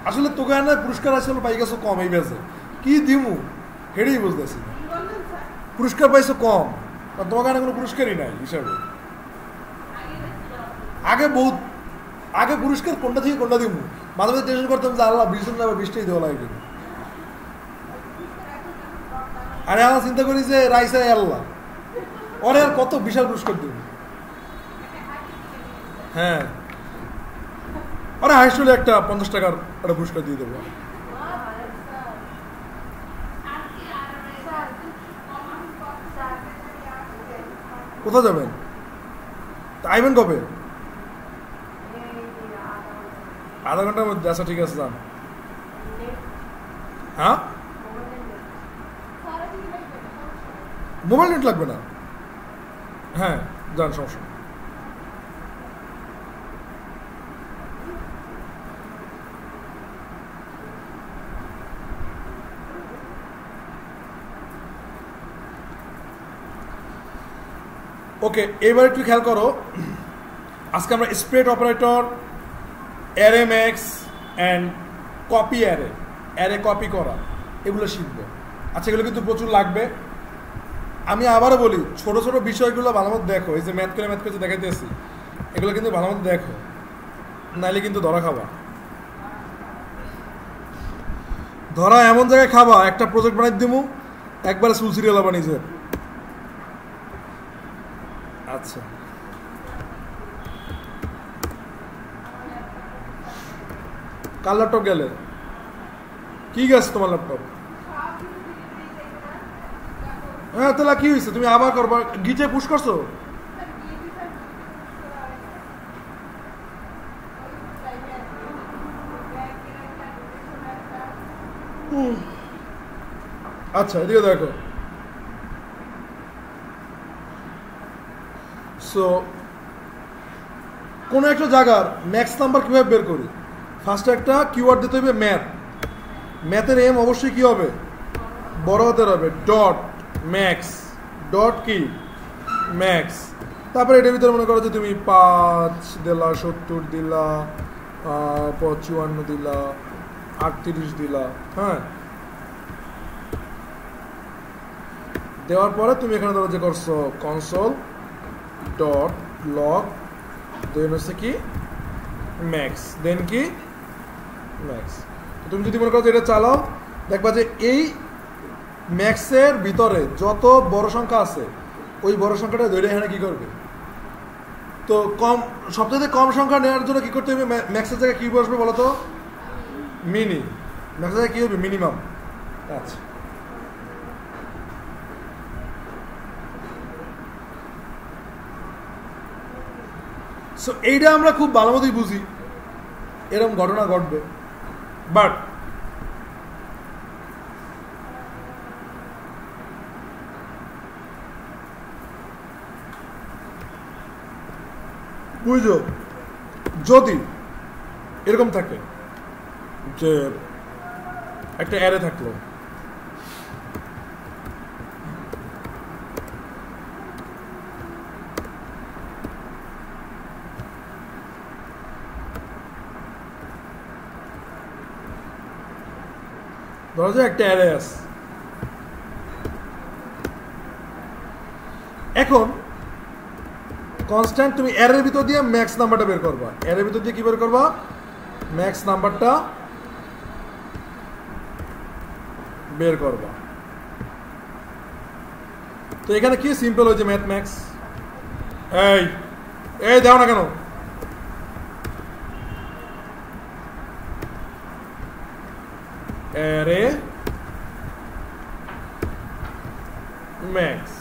আসলে তোকে না পুরস্কার আসলে পাই গেছো কম, এই বেছে কি দিমু হেরেই বুঝতেছি। পুরস্কার পাইছো কম, তোমাকে না কোনো পুরস্কারই নাই হিসাবে। আগে পুরস্কার কোনটা থেকে কোনটা দিমু মাঝে মাঝে টেনশন করতাম যে আল্লাহ 20 জন আবার 20টাই দেওয়া লাগে। আরে আমার চিন্তা করি যে রাইসাই আল্লাহ ওরে আর কত বিশাল পুরস্কার দিব। হ্যাঁ আরে হাই স্কুলে একটা 50 টাকার একটা পুরস্কার দিয়ে দেবো। কোথায় যাবেন? আইবেন কবে? আধা ঘন্টার মধ্যে। আচ্ছা ঠিক আছে যান। হ্যাঁ মোবাইল নেট লাগবে না। হ্যাঁ যান, সমস্যা। ওকে এবার একটু খেয়াল করো, আজকে আমরা spread operator, array max and copy array copy করা এগুলো শিখবো। আচ্ছা এগুলো কিন্তু প্রচুর লাগবে। আমি আবারও বলি ছোট ছোট বিষয়গুলো ভালো মতো দেখো। এই যে ম্যাথ করে দেখাইতেছি এগুলো কিন্তু ভালো মতো দেখো, নাইলে কিন্তু ধরা খাবা। ধরা এমন জায়গায় খাবা একটা প্রজেক্ট বানাই দিমু একবারে সুল সিরিয়াল বানিয়েছে। আচ্ছা কার ল্যাপটপ গেলে? কি গেছে তোমার ল্যাপটপ? হ্যাঁ তাহলে কি হয়েছে? তুমি আবার করবা, গিচে পুশ করছো? আচ্ছা এদিকে দেখো। সো কোনো একটা জায়গার ম্যাক্স নাম্বার কীভাবে বের করি? ফার্স্টে একটা কিওয়ার্ড দিতে হবে ম্যাথ। ম্যাথের এম অবশ্যই কী হবে? বড় হাতের হবে। ডট ম্যাক্স, ডট কি ম্যাক্স। তারপরে এটার ভিতরে মনে করো যে তুমি 5 দিলা, 70 দিলা, 55 দিলা, 38 দিলা। হ্যাঁ দেওয়ার পরে তুমি এখানে ধরো যে করছো কনসোল ডট লগ, দেন হচ্ছে কি ম্যাক্স, দেন কি ম্যাক্স। তুমি যদি মনে করো এটা চালাও দেখবা যে এই ম্যাক্সের ভিতরে যত বড় সংখ্যা আছে ওই বড় সংখ্যাটা ধরে এখানে কি করবে। তো কম সবচেয়ে কম সংখ্যা নেওয়ার জন্য কি করতে হবে? ম্যাক্সের জায়গায় কি বসবে বলো তো? মিনি। ম্যাক্সের জায়গায় কি হবে? মিনিমাম। আচ্ছা সো এইটা আমরা খুব ভালো মতোই বুঝি এরকম ঘটনা ঘটবে, বাট বুঝো যদি এরকম থাকে যে একটা অ্যারে থাকলো, ধরো যে একটা অ্যারে আছে, এখন কনস্ট্যান্ট তুমি অ্যারের ভিতর দিয়ে ম্যাক্স নাম্বারটা বের করবা, অ্যারের ভিতর দিয়ে কি বের করবা, ম্যাক্স নাম্বারটা বের করবা। তো এখানে কি সিম্পল হয়েছে ম্যাথ ম্যাক্স, এই এই দাও না কেন, অ্যারে ম্যাক্স।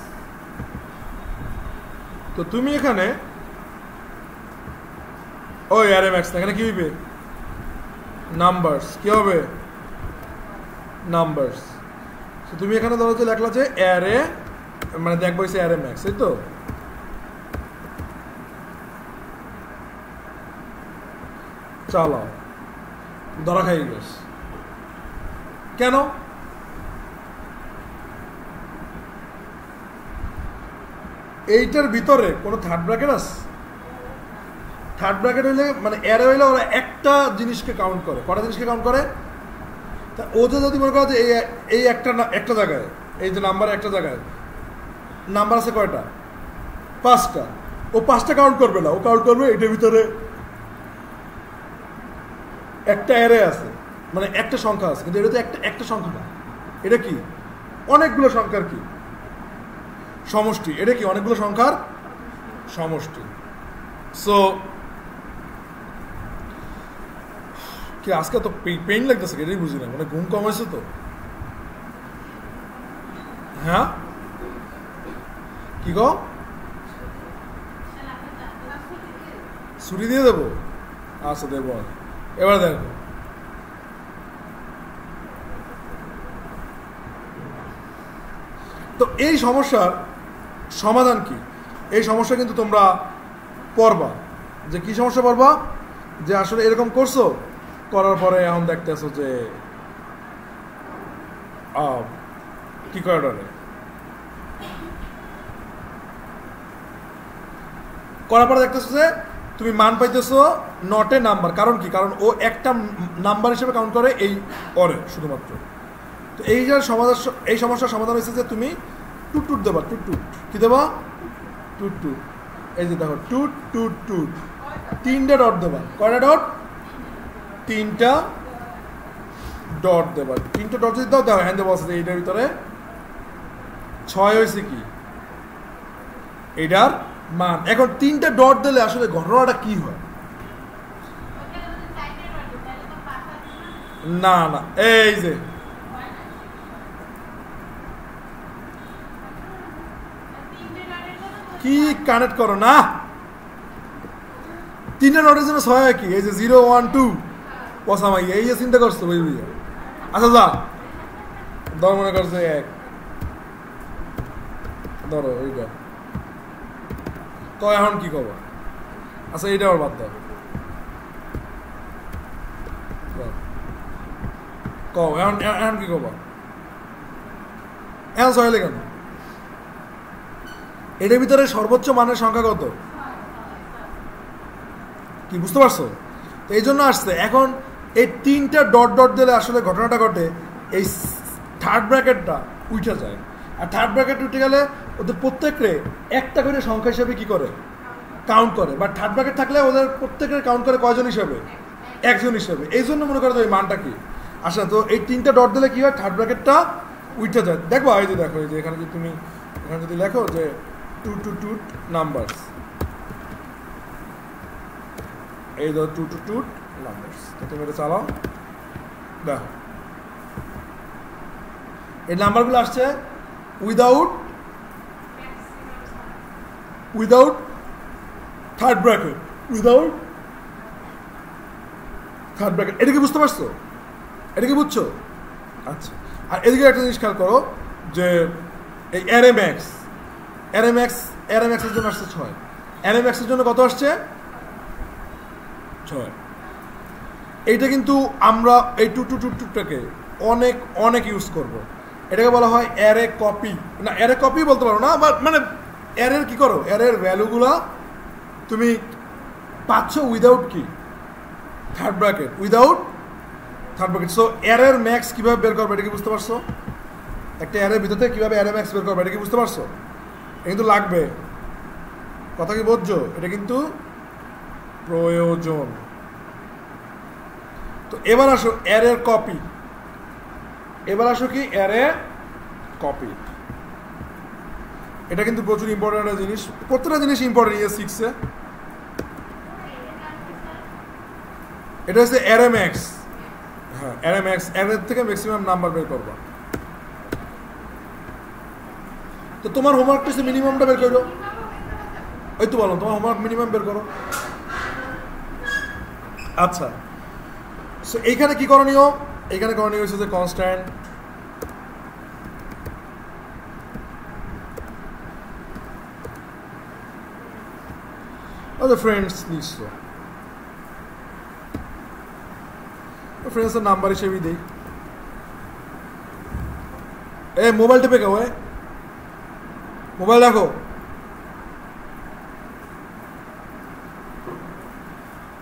তো তুমি এখানে ওই অ্যারে ম্যাক্স না, এখানে কি হইবে, নাম্বারস, কি হবে, নাম্বারস। তো তুমি এখানে ধরো যে লেখলা যে অ্যারে, মানে দেখবো এসে অ্যারে ম্যাক্স, এই তো চালাও, ধরা খাই গেছে। কেন, এইটার ভিতরে কোনো থার্ড ব্র্যাকেট আছে? থার্ড ব্র্যাকেট হইলে মানে অ্যারে হইলে ওরা একটা জিনিসকে কাউন্ট করে, কটা জিনিসকে কাউন্ট করে, তা ও যদি মনে করো যে এই একটা জায়গায়, এই যে নাম্বার একটা জায়গায় নাম্বার আছে কয়টা, 5টা, ও 5টা কাউন্ট করবে না, ও কাউন্ট করবে এটার ভিতরে একটা অ্যারে আছে, মানে একটা সংখ্যা আছে, কিন্তু এটা তো একটা সংখ্যা না, এটা কি অনেকগুলো সংখ্যার কি সমষ্টি, এটা কি অনেকগুলো সংখ্যার সমষ্টি। সো কি আজকে তো পেইন লাগতেছে, এটাই বুঝি না, মানে ঘুম কম হয়েছে তো, হ্যাঁ কি গো, ছুটি দিয়ে দেবো, আচ্ছা দেবো, এবার দেখো তো এই সমস্যার সমাধান কি, এই সমস্যা কিন্তু তোমরা পড়বা, যে কি সমস্যা পড়বা, যে আসলে এরকম করছো, করার পরে এখন দেখতেছো যে কি করে ডরে করার পরে দেখতেছো যে তুমি মান পাইতেছো নটে নাম্বার, কারণ কি, কারণ ও একটা নাম্বার হিসেবে কাউন্ট করে এই অরে শুধুমাত্র। তো এই যে সমাধান, এই সমস্যার সমাধান হয়েছে যে তুমি টুট টুট দেবা, টুট টুট কি দেবা, টুট টুট, এই যে দেখো টুট টুট টুট, 3টা ডট দেবা, কয়টা ডট, 3টা ডট দেবা, 3টা ডট যদি দাও, হ্যান্ড দেওয়া আছে এইটার ভিতরে 6 হয়েছে কি এটার মান। এখন 3টা ডট দিলে আসলে ঘটনাটা কি হয়, না না এই যে কি কানেক্ট করো না, 3টা ডটের জন্য 6 হয় কি, এই যে 0 1 2 পসামাই, এই যে চিন্তা করছো বুঝি বুঝি। আচ্ছা যা ধর, মনে করছো 1 ধরো ওইটা, তো এখন কি করবো, আচ্ছা এইটা আবার বাদ দাও, এখন এখন কি করবো, এখন 6 কেন, এটার ভিতরে সর্বোচ্চ মানের সংখ্যা কত, কি বুঝতে পারছো? তো এই জন্য আসছে এখন এই 3টা ডট ডট দিলে আসলে ঘটনাটা ঘটে, এই থার্ড ব্র্যাকেটটা উঠে যায়, আর থার্ড ব্র্যাকেট উঠে গেলে ওদের প্রত্যেকের একটা করে সংখ্যা হিসেবে কি করে কাউন্ট করে, বাট থার্ড ব্র্যাকেট থাকলে ওদের প্রত্যেকের কাউন্ট করে কয়জন হিসেবে, একজন হিসেবে, এই জন্য মনে করো এই মানটা কি আসলে। তো এই 3টা ডট দিলে কি হয়, থার্ড ব্র্যাকেটটা উঠে যায়। দেখবো এই যে দেখো, এই যে এখানে যদি তুমি এখানে যদি লেখো যে টু টু টু নাম্বারস, এই ধর টু টু টু নাম্বারস, তো তুমি এটা চালাও, দেখো এই নাম্বারগুলো আসছে without third bracket, without third bracket, এটা কি বুঝতে পারছো, এটা কি বুঝছো? আচ্ছা, আর এদিকে একটা জিনিস খেয়াল করো যে এই অ্যারে ম্যাক্সের জন্য আসছে 6, অ্যারে ম্যাক্সের জন্য কত আসছে 6। এইটা কিন্তু আমরা এই টু টু টু টুটাকে অনেক অনেক ইউজ করব, এটাকে বলা হয় অ্যারে কপি, না অ্যারে কপি বলতে পারো না, মানে অ্যারের কি করো, অ্যারের ভ্যালুগুলো তুমি পাচ্ছ উইদাউট কি third bracket, without third bracket. So অ্যারের ম্যাক্স কীভাবে বের করবে এটা কি বুঝতে পারছো? একটা অ্যারের ভিতর থেকে কীভাবে অ্যারে ম্যাক্স বের করবে এটা কি বুঝতে পারছো? এটা কিন্তু লাগবে, কথা কি বুঝছো? এটা কিন্তু প্রয়োজন। তো এবার আসো অ্যারের কপি। এবার আসো কি অ্যারে কপি। এটা কিন্তু প্রচুর ইম্পর্টেন্ট একটা জিনিস, প্রত্যেকটা জিনিস ইম্পর্টেন্ট ইয়ে 6-এ। এটা হচ্ছে অ্যারে ম্যাক্স। হ্যাঁ, অ্যারে ম্যাক্স, অ্যারের থেকে ম্যাক্সিমাম নাম্বার বের করবা। তো তোমার হোমওয়ার্কটা হচ্ছে মিনিমামটা বের করো। ওই তো বলো তোমার হোমওয়ার্ক মিনিমাম বের করো। আচ্ছা, সো এইখানে কি করণীয়? এইখানে করণীয় হচ্ছে যে কনস্ট্যান্ট ফ্রেন্ডস লিখছো, ফ্রেন্ডসের নাম্বার হিসেবেই দিই। এ মোবাইল টেপে কেউ মোবাইল রাখো।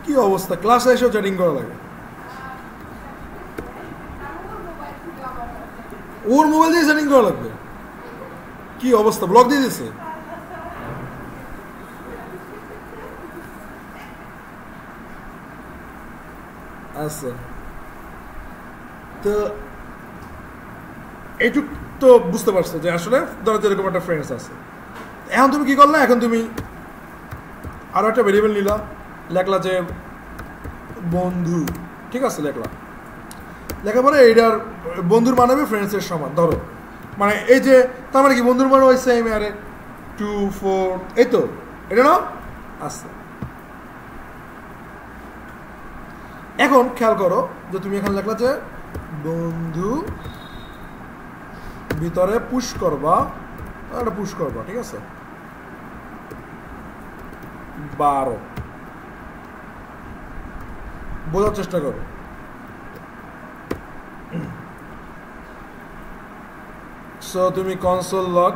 কি অবস্থা, ক্লাসে এসেও চ্যাটিং করা লাগে। ওর মোবাইল দিয়ে চ্যাটিং করা লাগবে? কি অবস্থা, ব্লক দিয়ে দিচ্ছে। আচ্ছা, তো এইটুক তো বুঝতে পারছো যে আসলে ধরো এরকম একটা ফ্রেন্ডস আছে। এখন তুমি কি করলে, এখন তুমি আরো একটা ভেরিয়েবল নিলা, লেখলা যে বন্ধু, ঠিক আছে, লেখার পরে এইটার বন্ধুর মান হবে ফ্রেন্ডসের সমান ধরো, মানে এই যে তার মানে কি বন্ধুর মান ওই সেম আরে 2 4 এই তো এটা না। আচ্ছা, এখন খেয়াল করো যে তুমি এখানে লেখলা যে বন্ধু ভিতরে পুশ করবা, এটা পুশ করবা, ঠিক আছে, 12 বোঝার চেষ্টা করো। সো তুমি কনসোল লগ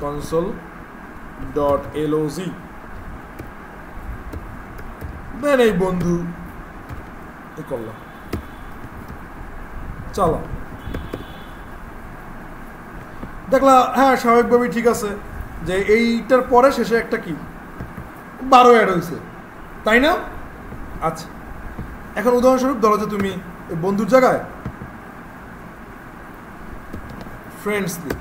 console.log দেন এই বন্ধু এ করলাম, চলো দেখলা হ্যাঁ স্বাভাবিকভাবেই ঠিক আছে যে এইটার পরে শেষে একটা কি 12 অ্যাড হয়েছে, তাই না? আচ্ছা, এখন উদাহরণস্বরূপ ধরো যে তুমি বন্ধুর জায়গায় ফ্রেন্ডস দিই।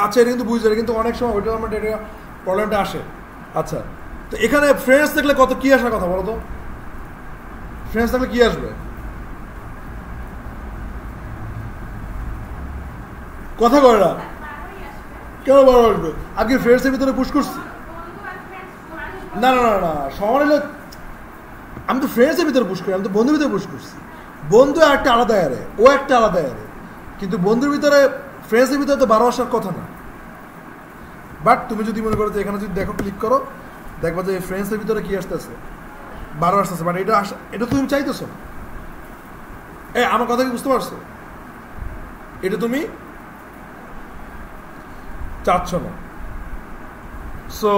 আচ্ছা, এটা কিন্তু বুঝতে, কিন্তু অনেক সময় ওইটা আমার এটা প্রবলেমটা আসে। আচ্ছা, তো এখানে ফ্রেন্ডস দেখলে কত কি আসার কথা বলো তো? ফ্রেন্ডস থাকলে কি আসবে? কথা কয় না কেন 12 আসবে? আগে ফ্রেন্ডসের ভিতরে পুশ করছি না না না না সমান হলে আমি তো ফ্রেন্ডসের ভিতরে পুশ করি, আমি তো বন্ধুর ভিতরে পুশ করছি। বন্ধু একটা আলাদা অ্যারে, ও একটা আলাদা অ্যারে, কিন্তু বন্ধুর ভিতরে ফ্রেন্ডসের ভিতরে তো 12 আসার কথা না। বাট তুমি যদি মনে করো যে এখানে যদি দেখো, ক্লিক করো, দেখবা যে ফ্রেন্ডসের ভিতরে কি আসতেছে 12 আসতেছে, মানে এটা এটা তুমি চাইতেছো না। আমার কথা কি বুঝতে পারছো? এটা তুমি চাচ্ছ না। সো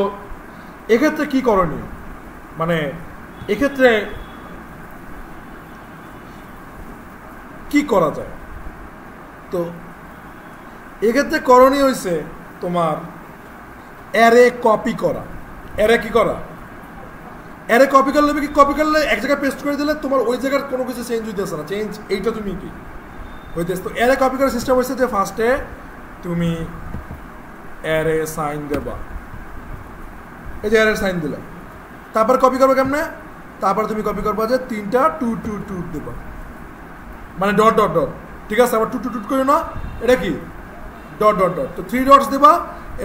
এক্ষেত্রে কি করণীয়, মানে এক্ষেত্রে কি করা যায়? তো এক্ষেত্রে করণীয় হয়েছে তোমার অ্যারে কপি করা। অ্যারে কি করা? অ্যারে কপি করলে কি, কপি করলে এক জায়গায় পেস্ট করে দিলে তোমার ওই জায়গার কোনো কিছু চেঞ্জ হইতেছে না, চেঞ্জ এইটা তুমি কি হইতেছে। তো অ্যারে কপি করার সিস্টেম হচ্ছে যে ফার্স্টে তুমি অ্যারে সাইন দেবা, এই যে অ্যারে সাইন দিলাম, তারপর কপি করবে কেমনে? তারপর তুমি কপি করবা যে 3টা 2 2 2 দেবা, মানে ডট ডট ডট, ঠিক আছে, আবার 2 2 2 করে না, এটা কি ডট ডট ডট, তো 3 ডটস দেবা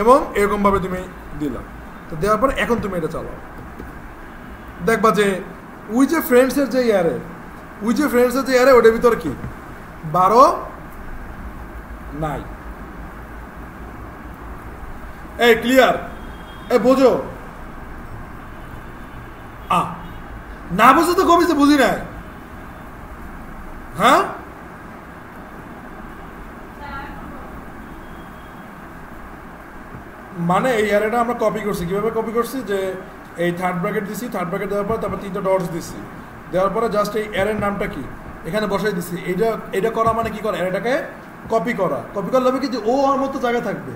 এবং এরকমভাবে তুমি দিলা। তো দেওয়ার পর এখন তুমি এটা চালাও, দেখবা যে ওই যে ফ্রেন্ডসের যে অ্যারে, ওটার ভিতরে কি 12 নাই। এই ক্লিয়ার? বোঝো? না বুঝে তো কবিছে বুঝি নাই। হ্যাঁ, মানে এই অ্যারেটা আমরা কপি করছি, কিভাবে কপি করছি যে এই থার্ড ব্র্যাকেট দিছি, থার্ড ব্র্যাকেট দেওয়ার পর তারপর 3টা ডটস দিছি, দেওয়ার পরে জাস্ট এই অ্যারের নামটা কি এখানে বসাই দিছি। এটা করা মানে কি করা, এটাকে কপি করা। কপি করলে হবে কি যে ও ওর মতো জায়গায় থাকবে,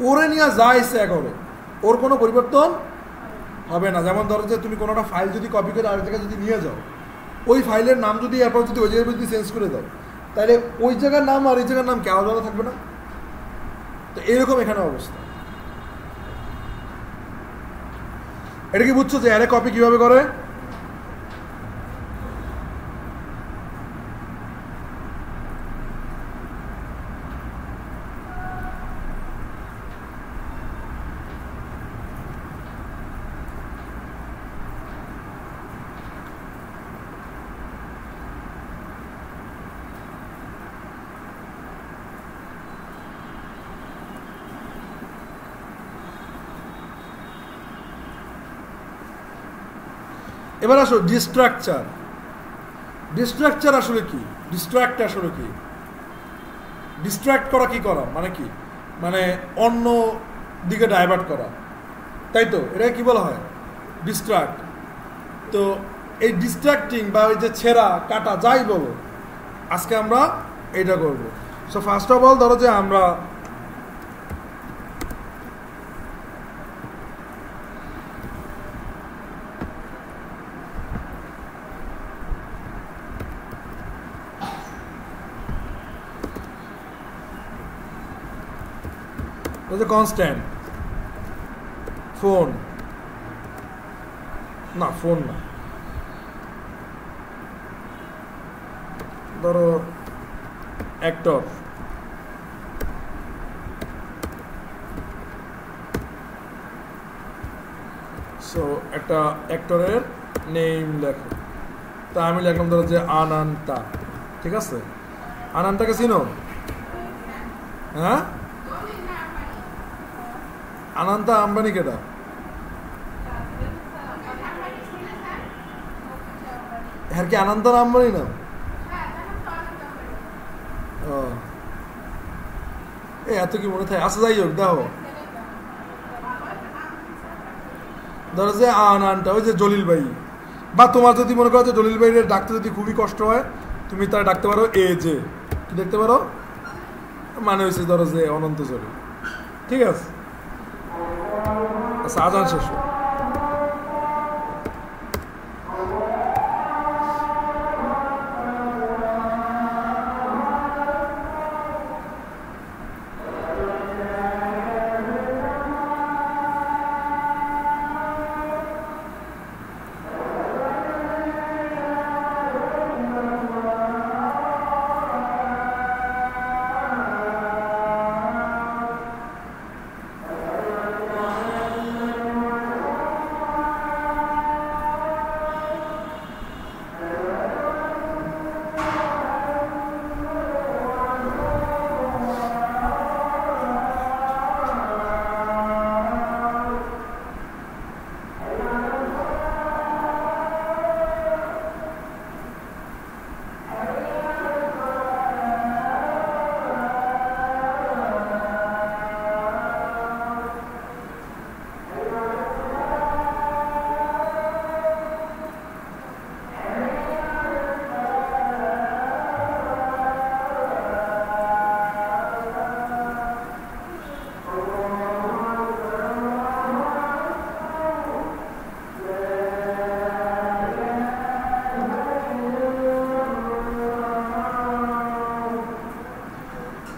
ওরে নিয়ে যা ইচ্ছে করো, ওর কোনো পরিবর্তন হবে না। যেমন ধরো যে তুমি কোনো একটা ফাইল যদি কপি করে আরেক জায়গায় যদি নিয়ে যাও, ওই ফাইলের নাম যদি এরপর যদি ওই জায়গায় যদি চেঞ্জ করে দাও, তাহলে ওই জায়গার নাম আর এই জায়গার নাম কেউ আলাদা থাকবে না। তো এরকম এখানে অবস্থা। এটা কি বুঝছো যে অ্যারে কপি কিভাবে করে? এবার আসো ডিস্ট্রাকচার। ডিস্ট্রাকচার আসলে কি? ডিস্ট্রাক্ট আসলে কি? ডিস্ট্রাক্ট করা কি করা মানে কি, মানে অন্য দিকে ডাইভার্ট করা, তাই তো? এটা কি বলা হয়? ডিস্ট্রাক্ট। তো এই ডিস্ট্রাক্টিং বা ওই যে ছেঁড়া কাটা যাই বলো, আজকে আমরা এটা করব। সো ফার্স্ট অফ অল ধরো যে আমরা কনস্ট্যান্ট ফোন না, ফোন না, ধরো অ্যাক্টর, সো একটা অ্যাক্টরের নেম লেখো। তা আমি লিখলাম ধরো যে আনান্তা, ঠিক আছে? আনান্তাকে চিনো? হ্যাঁ, আনান্তা আম্বানি কেটা? হ্যাঁ কি আনান্তা আম্বানি না? ও এত কি মনে থাকে? আচ্ছা যাই হোক, দেখো ধরো যে আনানটা ওই যে জলিল ভাই, বা তোমার যদি মনে করো যে জলিল ভাইয়ের ডাকতে যদি খুবই কষ্ট হয়, তুমি তারা ডাকতে পারো এ যে, কি দেখতে পারো, মানে হয়েছে ধরো যে অনন্ত জলিল, ঠিক আছে? আচ্ছা আজান শেষ।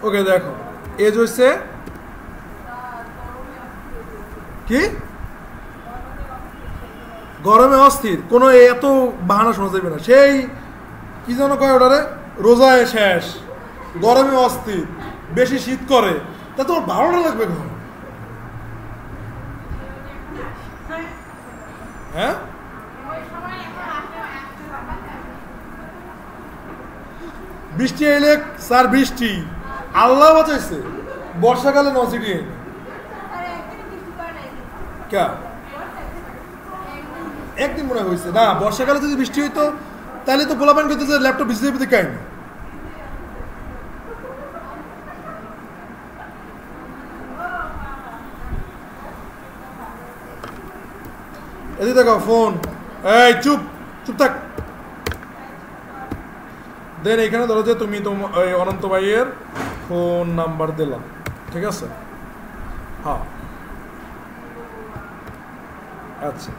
ওকে দেখো, এজ হচ্ছে কি? গরমে অস্থির। কোনো এত বাহানা শোনা যাবে না। সেই কি যেন কয় ওটারে, রোজায় শেষ, গরমে অস্থির, বেশি শীত করে, তা তোমার ভালোটা লাগবে ঘর। হ্যাঁ বৃষ্টি এলে স্যার বৃষ্টি, আল্লাহ বাঁচাইছে, বর্ষাকালে নসিটি একদিন মনে হয়েছে না। বর্ষাকালে যদি বৃষ্টি হইতো তাহলে তো পোলাপান করতে যে ল্যাপটপ ভিজে ভিজে কাহিনি। এদিকে দেখো ফোন, এই চুপ চুপ থাক। দেন এখানে ধরো যে তুমি ওই অনন্ত ভাইয়ের ফোন নাম্বার দিলাম, ঠিক আছে? হ্যাঁ, আচ্ছা।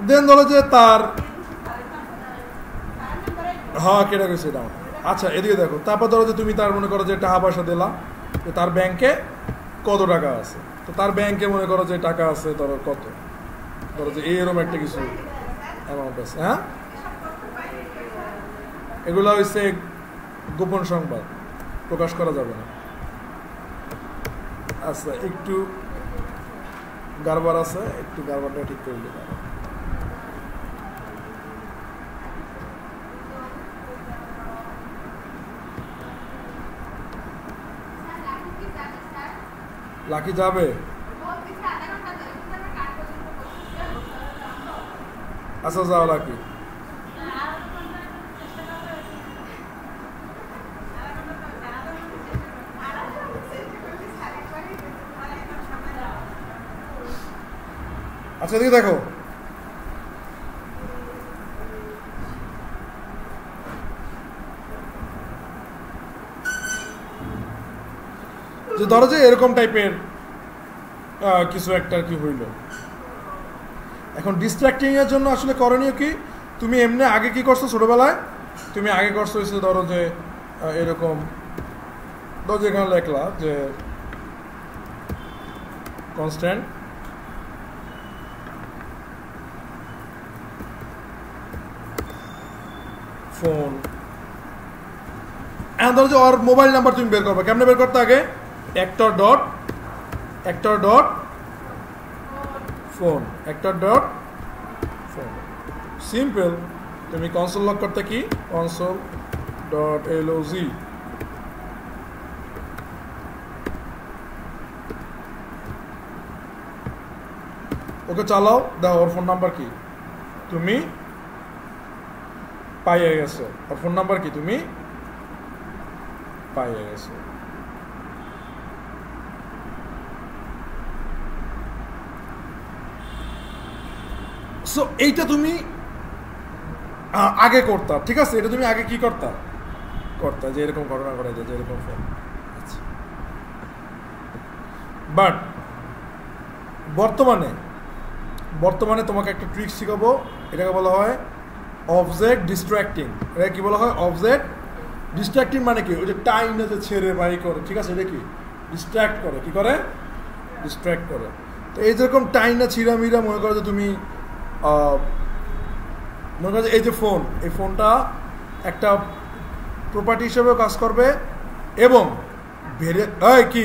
দেন ধরো যে তার হ্যাঁ কেটে গেছে দাও। আচ্ছা এদিকে দেখো, তারপর ধরো যে তুমি তার মনে করো যে টাকা পয়সা দিলা, যে তার ব্যাংকে কত টাকা আছে। তো তার ব্যাংকে মনে করো যে টাকা আছে ধরো কত, ধরো যে এরকম একটা কিছু অ্যামাউন্ট আছে। হ্যাঁ, এগুলো হচ্ছে গোপন সংবাদ, প্রকাশ করা যাবে না। আচ্ছা একটু গাড়বার আছে, একটু গাড়বারটা ঠিক করে দিতে হবে। লাকি যাবে? আচ্ছা যাও লাকি। আচ্ছা এদিকে দেখো, যে ধরো যে এরকম টাইপের কিছু একটা কি হইল। এখন ডিস্ট্রাক্টিং এর জন্য আসলে করণীয় কি, তুমি এমনি আগে কি করছো ছোটবেলায়, তুমি আগে করছো হচ্ছে ধরো যে এরকম, ধরো যেখানে লেখলা যে কনস্ট্যান্ট ফোন, এখন ধরো যে ওর মোবাইল নাম্বার তুমি বের করবে, কেমনে বের করতে আগে, actor dot phone, actor dot phone, simple. তুমি কনসোল লক করতে কি কনসোল ডট log, ওকে চালাও, দেখো ওর ফোন নাম্বার কি তুমি পাইয়ে গেছো, ওর ফোন নাম্বার কি তুমি পাইয়ে গেছো। সো এইটা তুমি আগে করতা, ঠিক আছে? এটা তুমি আগে কি করতা যে এরকম ঘটনা ঘটে যায়, যে এরকম ফোন। আচ্ছা, বাট বর্তমানে তোমাকে একটা ট্রিক শিখাবো, এটাকে বলা হয় অবজেক্ট ডিস্ট্র্যাক্টিং। এটা কি বলা হয়? অবজেক্ট ডিস্ট্র্যাক্টিং মানে কি, ওই যে টাইম যে ছেড়ে বাই করে, ঠিক আছে? এটা কি ডিস্ট্র্যাক্ট করে, কি করে ডিস্ট্র্যাক্ট করে। তো এই যেরকম টাইম না ছিঁড়ামিরা, মনে করো যে তুমি মনে করো যে এই যে ফোন, এই ফোনটা একটা প্রপার্টি হিসেবেও কাজ করবে এবং কি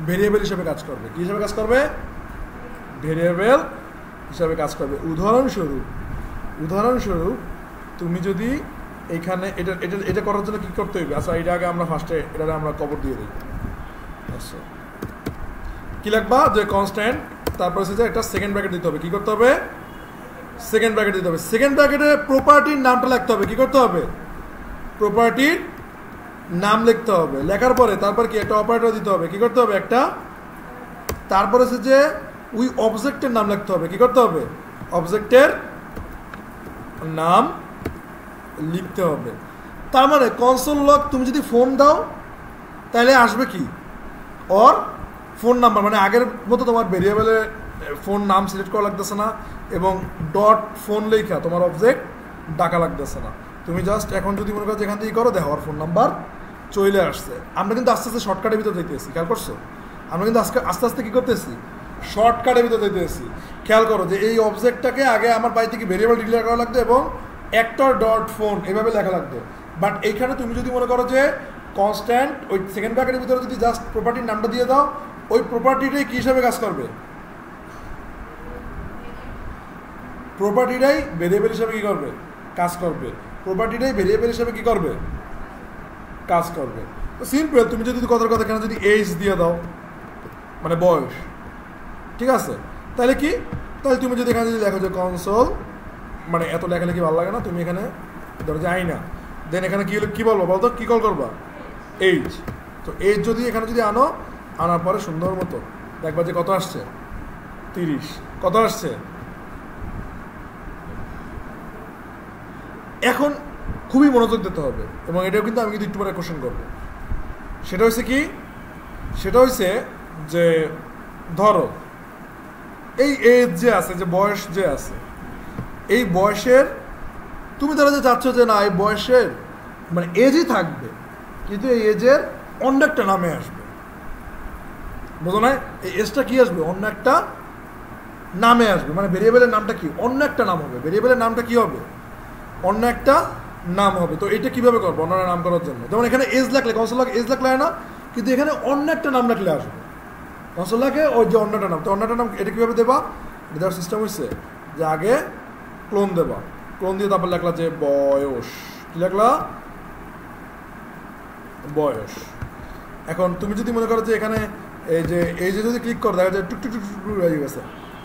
ভেরিয়েবল হিসেবে কাজ করবে। কি হিসেবে কাজ করবে? ভেরিয়েবল হিসাবে কাজ করবে। উদাহরণস্বরূপ তুমি যদি এইখানে এটা এটা এটা করার জন্য কি করতে হবে? আচ্ছা এটা আগে আমরা ফার্স্টে এটা আমরা কবর দিয়ে দিই। আচ্ছা কি লিখবা, যে কনস্ট্যান্ট, তারপর হচ্ছে যে একটা সেকেন্ড ব্র্যাকেট দিতে হবে। কি করতে হবে? সেকেন্ড ব্র্যাকেট দিতে হবে। সেকেন্ড ব্র্যাকেটে প্রপার্টির নামটা লিখতে হবে। কি করতে হবে? প্রপার্টির নাম লিখতে হবে। লেখার পরে তারপর কি একটা অপারেটর দিতে হবে। কি করতে হবে? একটা, তারপর হচ্ছে যে ওই অবজেক্টের নাম লিখতে হবে। কি করতে হবে? অবজেক্টের নাম লিখতে হবে। তার মানে কনসোল লগ তুমি যদি ফোন দাও তাহলে আসবে কি, ওর ফোন নাম্বার, মানে আগের মতো তোমার ভেরিয়েবলে ফোন নাম সিলেক্ট করা লাগতেছে না এবং ডট ফোন লেখা তোমার অবজেক্ট ডাকা লাগতেছে না। তুমি জাস্ট এখন যদি মনে করো যেখান থেকে করো, দেখো ওর ফোন নাম্বার চলে আসছে। আমরা কিন্তু আস্তে আস্তে শর্টকাটের ভিতরে যেতেছি, খেয়াল করছো? আমরা কিন্তু আস্তে আস্তে কী করতেছি? শর্টকাটের ভিতরে যেতেছি। খেয়াল করো যে এই অবজেক্টটাকে আগে আমার বাড়ি থেকে ভেরিয়েবল ডিক্লেয়ার করা লাগতো এবং অ্যাক্টর ডট ফোন এভাবে লেখা লাগতো। বাট এইখানে তুমি যদি মনে করো যে কনস্ট্যান্ট ওই সেকেন্ড ব্র্যাকেটের ভিতরে যদি জাস্ট প্রপার্টির নামটা দিয়ে দাও, ওই প্রপার্টিটাই কী হিসাবে কাজ করবে? প্রপার্টিটাই ভেরিয়েবল হিসাবে কী করবে? কাজ করবে। প্রপার্টিটাই ভেরিয়েবল হিসাবে কী করবে? কাজ করবে। তো সিম্পল, তুমি যদি কথার কথা কেন যদি এজ দিয়ে দাও, মানে বয়স, ঠিক আছে? তাহলে কি, তাহলে তুমি যদি এখানে যদি লেখো যে কনসোল, মানে এত লেখালেখি ভালো লাগে না, তুমি এখানে ধরো যে আইনা, দেন এখানে কী বলবো বলতো? কী কল করবা? এইজ। তো এইজ যদি এখানে যদি আনার পরে সুন্দর মতো দেখবা যে কত আসছে 30 কত আসছে? এখন খুবই মনোযোগ দিতে হবে, এবং এটাও কিন্তু আমি কিন্তু একটু পরে কোশ্চেন করবো। সেটা হচ্ছে কি, সেটা হচ্ছে যে ধরো এই এজ যে আছে, যে বয়স যে আছে, এই বয়সের তুমি ধরো যে চাচ্ছ যে না এই বয়সের মানে এজই থাকবে, কিন্তু এই এজের অন্য একটা নামে আসবে, বুঝো না? এই এজটা কি আসবে? অন্য একটা নামে আসবে, মানে ভেরিয়েবলের নামটা কি? অন্য একটা নাম হবে। ভেরিয়েবলের নামটা কি হবে? অন্য একটা নাম হবে। তো এটা কিভাবে করবো অন্য নাম করার জন্য? যেমন এখানে এজ লাগলে কনসোল এজ লাগলে না, কিন্তু এখানে অন্য একটা নাম রাখলে আসবে। কনসোল লাগে ওই যে অন্যটা নাম, তো অন্যটা নাম এটা কীভাবে দেবা? এটা দেওয়ার সিস্টেম হচ্ছে যে আগে ক্লোন দেবা, ক্লোন দিয়ে তারপর লেখলা যে বয়স, কি লেখলা? বয়স। এখন তুমি যদি মনে করো যে এখানে এই যে যদি ক্লিক করো দেখা যায় টুক টুক টুক টুক হয়ে গেছে,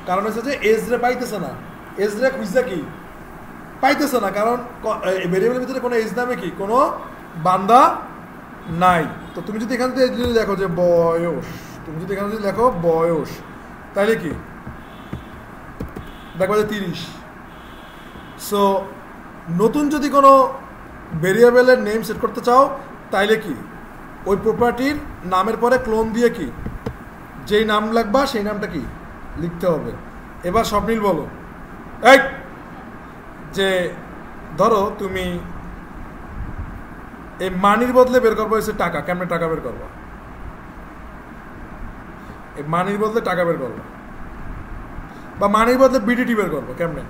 কারণ হচ্ছে যে এজ রে পাইতেছে না, এজ রে খুঁজছে কি পাইতেছে না, কারণ ভেরিয়েবলের ভিতরে কোনো এজ নামে কি কোনো বান্দা নাই। তো তুমি যদি এখান থেকে যদি দেখো যে বয়স, তুমি যদি এখানে যদি লেখো বয়স, তাহলে কি দেখো যে 30। সো নতুন যদি কোনো ভেরিয়েবলের নেম সেট করতে চাও, তাইলে কি ওই প্রপার্টির নামের পরে ক্লোন দিয়ে কি যেই নাম লাগবা সেই নামটা কি লিখতে হবে। এবার স্বপ্নিল বলো, এই যে ধরো তুমি এই মানির বদলে বের করবো হচ্ছে টাকা, কেমনে টাকা বের করবো? এই মানির বদলে টাকা বের করবো, বা মানির বদলে বিডিটি বের করবো, কেমনে?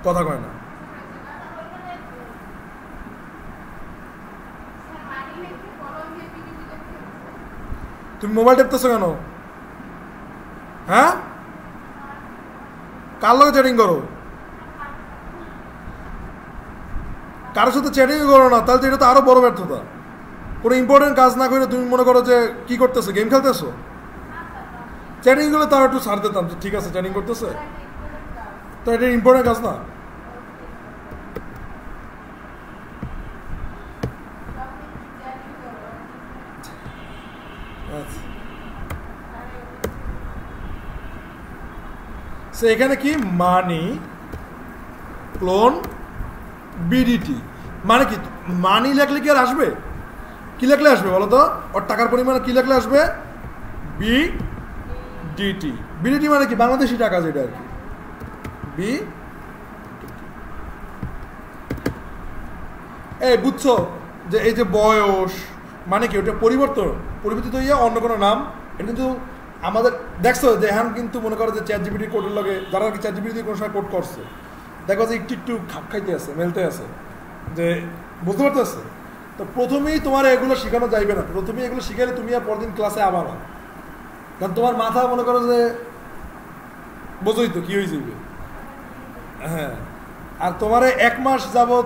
কথা কয় না। তুমি মোবাইল টেপতেছো কেন? হ্যাঁ, কার লগে চ্যাটিং করো? কারোর সাথে চ্যাটিং করো না, তাহলে তো এটা তো আরো বড় ব্যর্থতা। কোনো ইম্পর্টেন্ট কাজ না করে তুমি মনে করো যে কি করতেছো, গেম খেলতেছো। চ্যাটিং করলে তার একটু ছাড় দিতাম, ঠিক আছে চ্যাটিং করতেছে, তো এটা ইম্পর্টেন্ট কাজ না। এখানে কি মানি ক্লোন বিডিটি, মানে কি মানি লেখলে কি আর আসবে? কি লেখলে আসবে বলো তো? ওর টাকার পরিমাণ কি লেখলে আসবে? বিডিটি। বিডিটি মানে কি বাংলাদেশি টাকা, যেটা আর কি বি। এই বুঝছো যে এই যে বয়স মানে কি ওটা পরিবর্তিত হইয়া অন্য কোনো নাম। এটা কিন্তু আমাদের দেখছো যে এখন কিন্তু মনে করো যে চ্যাট জিপিটি কোডের লগে যারা আর কি চ্যাট জিপিটি কোনো সময় কোড করছে, দেখো যে একটু একটু খাপ খাইতে আছে, মেলতে আছে, যে বুঝতে পারতেছে। তো প্রথমেই তোমার এগুলো শেখানো যাইবে না, প্রথমেই এগুলো শিখাইলে তুমি আর পরদিন ক্লাসে আবার না, কারণ তোমার মাথা মনে করো যে বোঝোই তো কি হয়ে যাবে। হ্যাঁ, আর তোমার 1 মাস যাবৎ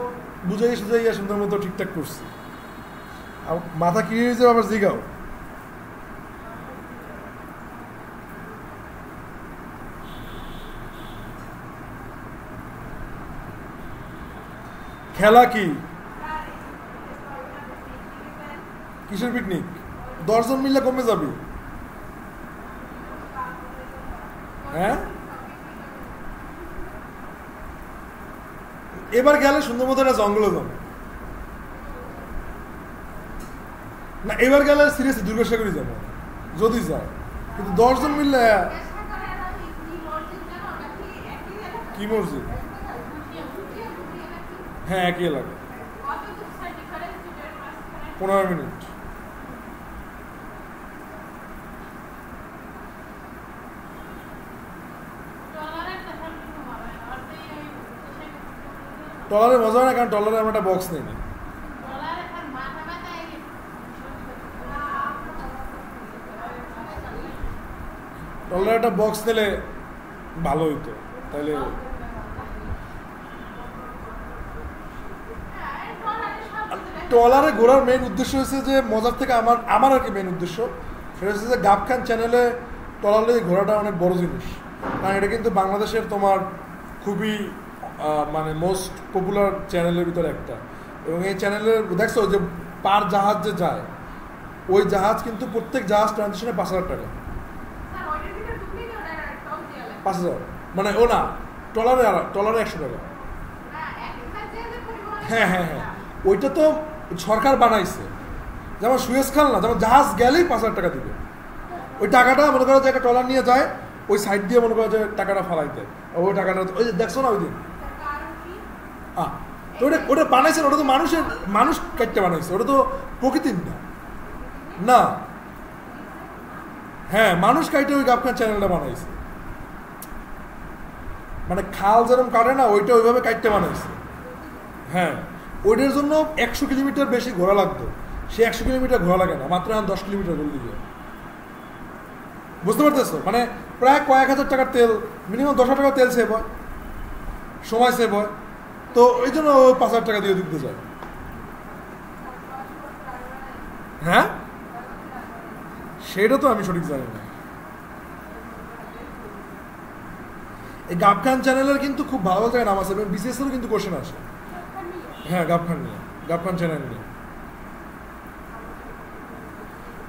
বুঝাইয়া সুন্দর মতো ঠিকঠাক করছি, আর মাথা কি হয়ে যাবে আবার জিগাও। খেলা কি কিসের পিকনিক? 10 জন মিললে কমে যাবি। হ্যাঁ, এবার গেলে সুন্দর মতো একটা জঙ্গলে যাবো না, এবার গেলে সিরিয়াসলি দুর্গাসাগরই যাবো যদি যাও, কিন্তু 10 জন মিললে। কি মসজিদ? হ্যাঁ, একই এলাকা, 15 মিনিট। টলারে মজা হয় না, কারণ টলারে আমরা একটা বক্স নেই না। টলারে একটা বক্স নিলে ভালো হইতো, তাহলে ট্রলারে ঘোরার মেইন উদ্দেশ্য হচ্ছে যে মজার থেকে আমার আর কি মেইন উদ্দেশ্য সেটা হচ্ছে যে গাব খান চ্যানেলে ট্রলারে ঘোরাটা অনেক বড় জিনিস, কারণ এটা কিন্তু বাংলাদেশের তোমার খুবই মানে মোস্ট পপুলার চ্যানেলের ভিতরে একটা। এবং এই চ্যানেলের দেখছো যে পার জাহাজ যে যায়, ওই জাহাজ কিন্তু প্রত্যেক জাহাজ ট্রানজিশনে 5,000 টাকা। 5,000 মানে ও না, টলারে 100 টাকা। হ্যাঁ হ্যাঁ হ্যাঁ, ওইটা তো সরকার বানাইছে, যেমন সুয়েজ খাল না, যেমন জাহাজ গেলেই 5,000 টাকা দিবে। ওই টাকাটা মনে করো যে একটা ট্রলার নিয়ে যায়, ওই সাইড দিয়ে মনে করো যে টাকাটা ফালাই দেয়, ওই টাকাটা ওই যে দেখছো না ওই দিন। তো ওটা বানাইছে, ওটা তো মানুষ কাটতে বানাইছে, ওটা তো প্রকৃতির না। না হ্যাঁ, মানুষ কাটতে ওই গাবখান চ্যানেলটা বানাইছে, মানে খাল যেরকম কাটে না ওইটা ওইভাবে কাটতে বানাইছে। হ্যাঁ, ওইটার জন্য 100 কিলোমিটার বেশি ঘোরা লাগতো, সে 100 কিলোমিটার ঘোরা লাগে না, মাত্র 10 কিলোমিটার জলদি যায়। বুঝতে পারতেছো? মানে প্রায় কয়েক হাজার টাকার তেল, মিনিমাম 10,000 টাকার তেল সেভ হয়, সময় সেভ হয়। তো ওই জন্য 5,000 টাকা দিয়ে দিতে যায়। হ্যাঁ, সেটা তো আমি সঠিক জানি না। এই গাবখান চ্যানেলের কিন্তু খুব ভালো জায়গায় নাম আছে, এবং বিসিএস এরও কিন্তু কোশ্চেন আসে। হ্যাঁ, গাবখান নিয়ে, গাবখান চ্যানেল নিয়ে।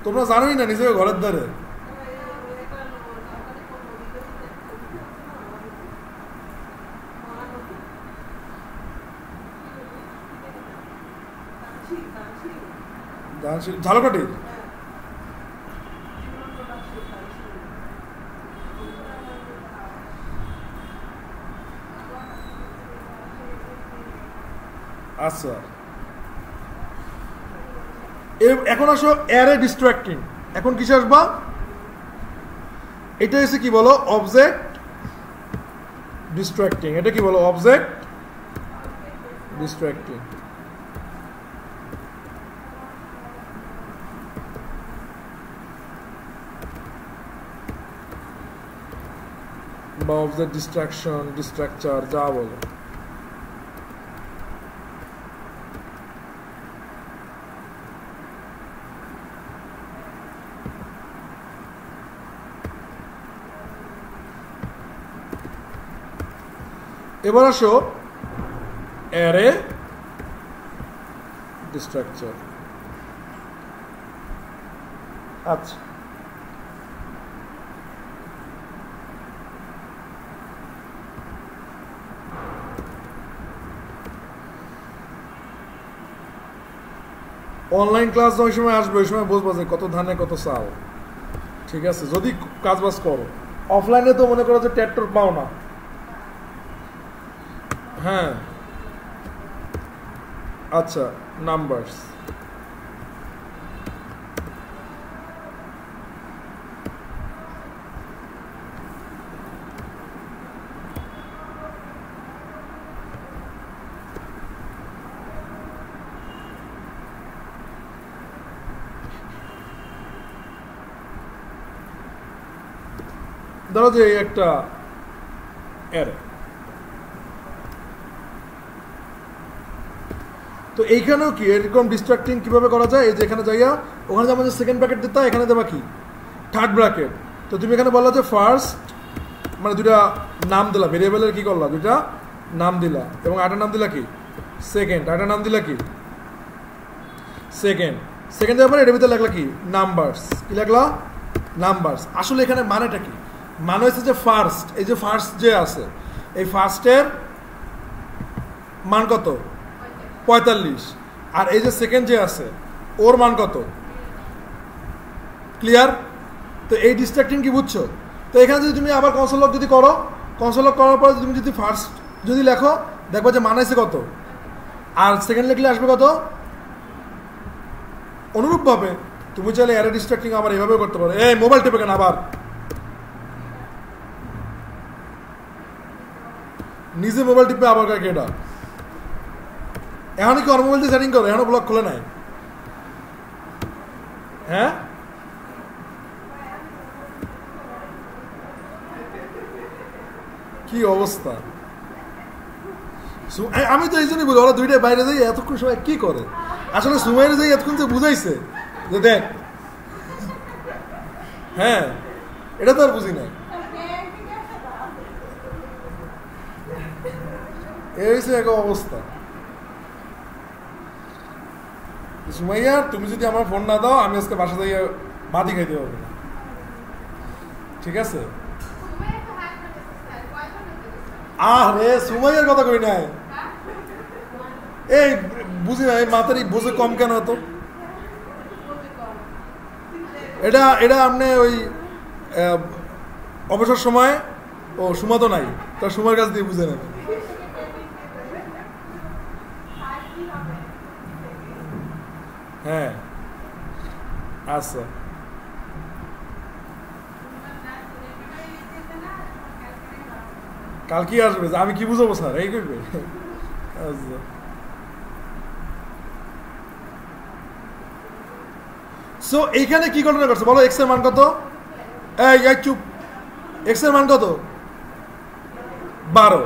তোমরা জানোই না নিজেকে ঘরের দ্বারে। ঝালকাঠি আচ্ছা, এখন আসো অ্যারে ডিস্ট্রাক্টিং। এখন কিসে আসবা? এটা এসে কি বলো? Object distracting. এটা কি বলো? Object distracting. বা অবজেক্ট ডিস্ট্রাকশন, ডিস্ট্রাকচার, যা বলো। এবার আসো অ্যারে ডিস্ট্রাকচার। আচ্ছা, অনলাইন ক্লাস ওই সময় আসবে, ওই সময় বুঝবো যে কত ধানে কত চাল। ঠিক আছে, যদি কাজ বাজ করো। অফলাইনে তো মনে করো যে ট্যাক্টর পাও না। হ্যাঁ, আচ্ছা, নাম্বারস। ধরো যে একটা অ্যারে, তো এইখানেও কি এরকম ডিস্ট্রাক্টিং কিভাবে করা যায়? এই যে এখানে যাইয়া ওখানে যেমন সেকেন্ড ব্র্যাকেট দিতে, এখানে দেবা কি থার্ড ব্র্যাকেট। তো তুমি এখানে বললা যে ফার্স্ট, মানে দুটা নাম দিলা, ভেরিয়েবলের কি করলা, দুটা নাম দিলা, এবং আরেকটা নাম দিলা কি সেকেন্ড, আরেকটা নাম দিলা কি সেকেন্ড। সেকেন্ড দেওয়ার পরে এটার ভিতরে লাগলা কি নাম্বারস। কি লাগলা? নাম্বারস। আসলে এখানে মানেটা কি? মানে হচ্ছে যে ফার্স্ট, এই যে ফার্স্ট যে আছে, এই ফার্স্টের মান কত? 45। আর এই যে সেকেন্ড যে আছে ওর মান কত? ক্লিয়ার? তো এই ডিস্ট্রাক্টিং কি বুঝছো? তো এখানে যদি তুমি আবার কনসোল লক যদি করো, কনসোল লক করার পরে তুমি যদি ফার্স্ট যদি লেখো, দেখবো যে মান আছে কত, আর সেকেন্ড লিখলে আসবে কত। অনুরূপভাবে তুমি চাইলে অ্যারে ডিস্ট্রাক্টিং আবার এভাবে করতে পারো। এই মোবাইল টিপে কেন আবার? নিজে মোবাইল টিপে আবার কাকে এটা? এখন কি ওর মোবাইল দিয়ে সেটিং করো? এখনো ব্লক খুলে নাই? হ্যাঁ, কি অবস্থা! আমি তো এই জন্যই বলি, ওরা দুইটাই বাইরে যাই এতক্ষণ সময় কি করে। আসলে সুমাইরে যাই এতক্ষণ যে বুঝাইছে যে দেখ, হ্যাঁ, এটা তো আর বুঝি না। এই হচ্ছে এক অবস্থা। সুমাইয়া তুমি যদি আমার ফোন না দাও আমি আজকে বাসা থেকে ভাতই খাইতে পারবো না, ঠিক আছে? আরে সুমাইয়ার কথা কই নাই, এই বুঝি না, এই মাথারই বোঝে কম কেন তো? এটা এটা আপনি ওই অবসর সময় ও সুমা তো নাই, তার সুমার কাছ দিয়ে বুঝে নেবে। হ্যাঁ আচ্ছা, কাল কি আসবে আমি কি বুঝাবো স্যার, এই করবে? আচ্ছা সো এইখানে কি ঘটনা করছে বলো? এক্স এর মান কত? এই চুপ, এক্স এর মান কত? 12।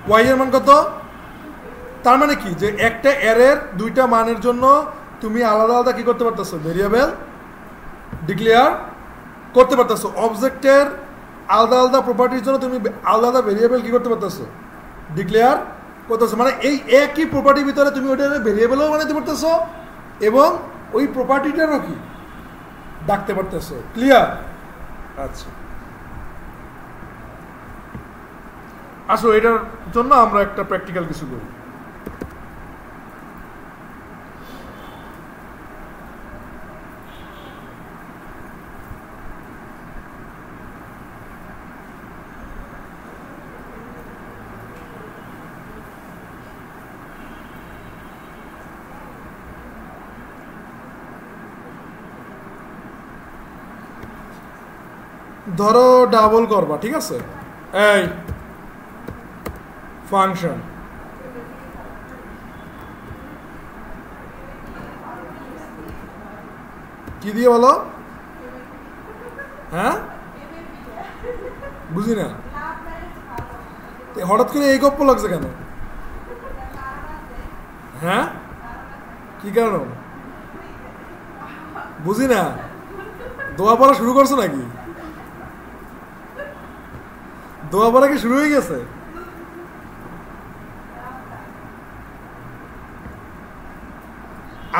ওয়াই এর মান কত? তার মানে কি যে একটা অ্যারের দুইটা মানের জন্য তুমি আলাদা আলাদা কি করতে পারতেছো? ভেরিয়েবল ডিক্লেয়ার করতে পারতেছো। অবজেক্টের আলাদা আলাদা প্রপার্টির জন্য তুমি আলাদা আলাদা ভেরিয়েবল কি করতে পারতেছো? ডিক্লেয়ার করতেছো। মানে এই একই প্রপার্টির ভিতরে তুমি ওইটা ভেরিয়েবলও বানাতে পারতেছো এবং ওই প্রপার্টিটারও কি ডাকতে পারতেছো। ক্লিয়ার? আচ্ছা আসো এটার জন্য আমরা একটা প্র্যাকটিক্যাল কিছু করি। ধরো ডাবল করবা, ঠিক আছে? এই ফাংশন কি দিয়ে বলো? হ্যাঁ বুঝি না, হঠাৎ করে এই গপ্প লাগছে কেন? হ্যাঁ কি কারণ বুঝি না, দোয়া পড়া শুরু করছো নাকি? দোয়া পড়া কি শুরু হয়ে গেছে?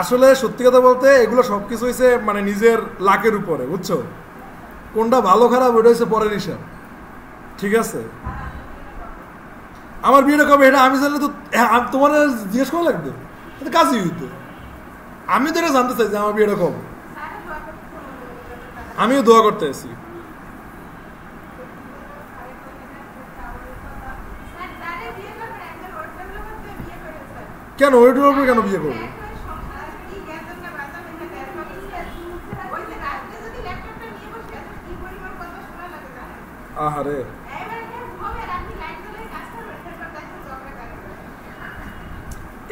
আসলে সত্যি কথা বলতে এগুলো সবকিছু হয়েছে মানে নিজের লাকের উপরে, বুঝছো? কোনটা ভালো খারাপ ওটা হচ্ছে পরের হিসাব, ঠিক আছে? আমার বিয়েটা কবে এটা আমি জানলে তো তোমার জিজ্ঞেস করা লাগবে, এটা কাজই হইতো। আমি তো এটা জানতে চাই যে আমার বিয়েটা কবে, আমিও দোয়া করতে আছি। কেন ওইটার উপরে কেন বিয়ে করবো? আহারে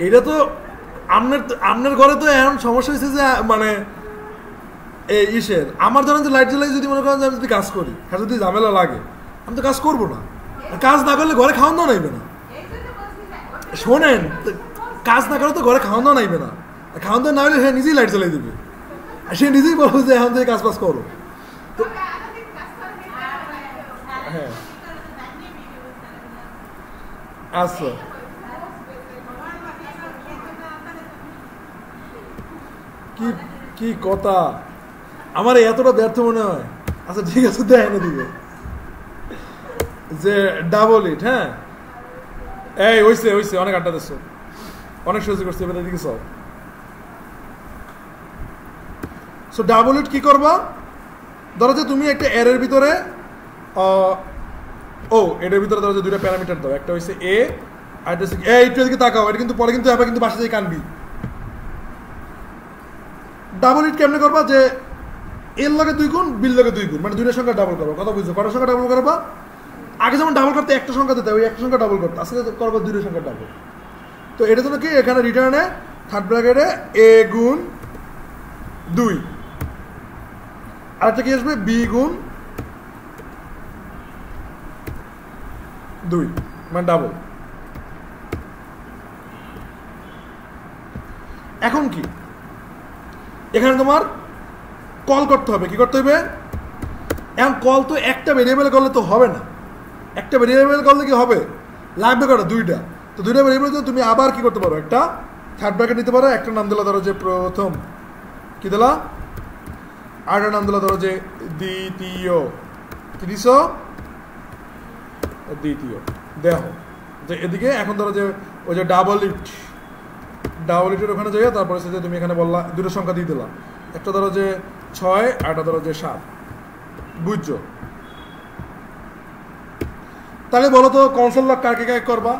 এটা তো আপনার ঘরে তো এমন সমস্যা হয়েছে যে মানে এই ইসের আমার ধরেন যে লাইট জ্বালাই যদি মনে করেন যে আমি যদি কাজ করি আর যদি ঝামেলা লাগে আমি তো কাজ করবো না। কাজ না করলে ঘরে খাওয়ান দাওয়া নাইবে না। শোনেন, কাজ না করলে তো ঘরে খাওয়ান দাওয়া নাইবে না। খাওয়ান দাওয়া না হলে সে নিজেই লাইট জ্বালাই দেবে, সে নিজেই বলবো যে এখন থেকে কাজ বাজ করো। তো হ্যাঁ আচ্ছা কি কি কথা, আমার এতটা ব্যর্থ মনে হয়। আচ্ছা ঠিক আছে, দেয় না দিবে যে ডাবল ইট। হ্যাঁ এই হইছে হইছে, অনেক আড্ডা দিচ্ছ, অনেক সহ্য করছে, এবার এদিকে সব। সো ডাবল ইট কি করবা? ধরো যে তুমি একটা এর ভিতরে এটার ভিতরে ধরো যে দুইটা প্যারামিটার দাও, একটা হচ্ছে এ আর একটা হচ্ছে একটু এদিকে তাকাও, এটা কিন্তু পরে কিন্তু আবার কিন্তু বাসা থেকে কানবি। ডাবল ইট কেমনে করবা? যে এর লগে 2 গুণ, বির লগে 2 গুণ, মানে দুইটা সংখ্যা ডাবল করবো। কথা বুঝছো? কটার সংখ্যা ডাবল করবা? আগে যেমন ডাবল করতে একটা সংখ্যা দিতে, ওই একটা সংখ্যা ডাবল করতে, আজকে করবো দুইটা সংখ্যা ডাবল। তো এটা জন্য কি এখানে রিটার্নে থার্ড ব্র্যাকেটে এ গুণ 2, আরেকটা কি আসবে বি গুণ 2, মানে ডাবল। এখন কি এখানে তোমার কল করতে হবে, কি করতে হবে? এখন কল তো একটা ভেরিয়েবল করলে তো হবে না, একটা ভেরিয়েবল করলে কি হবে? লাগবে কটা? 2টা। তো 2টা ভেরিয়েবল তুমি আবার কি করতে পারো? একটা থার্ড ব্র্যাকেট নিতে পারো, একটা নাম দিলা ধরো যে প্রথম, কি দিলা, আর একটা নাম দিলা ধরো যে দ্বিতীয়, কি দিছ, দ্বিতীয়। দেখো যে এদিকে এখন ধরো যে ওই যে ডাবল ইটের ওখানে যাইয়া তারপরে সে যে তুমি এখানে বললা দুটো সংখ্যা দিয়ে দিলা, একটা ধরো যে 6 আর একটা ধরো যে 7, বুঝছো? তাহলে বলো তো কনসোল লক কাকে কাকে করবা,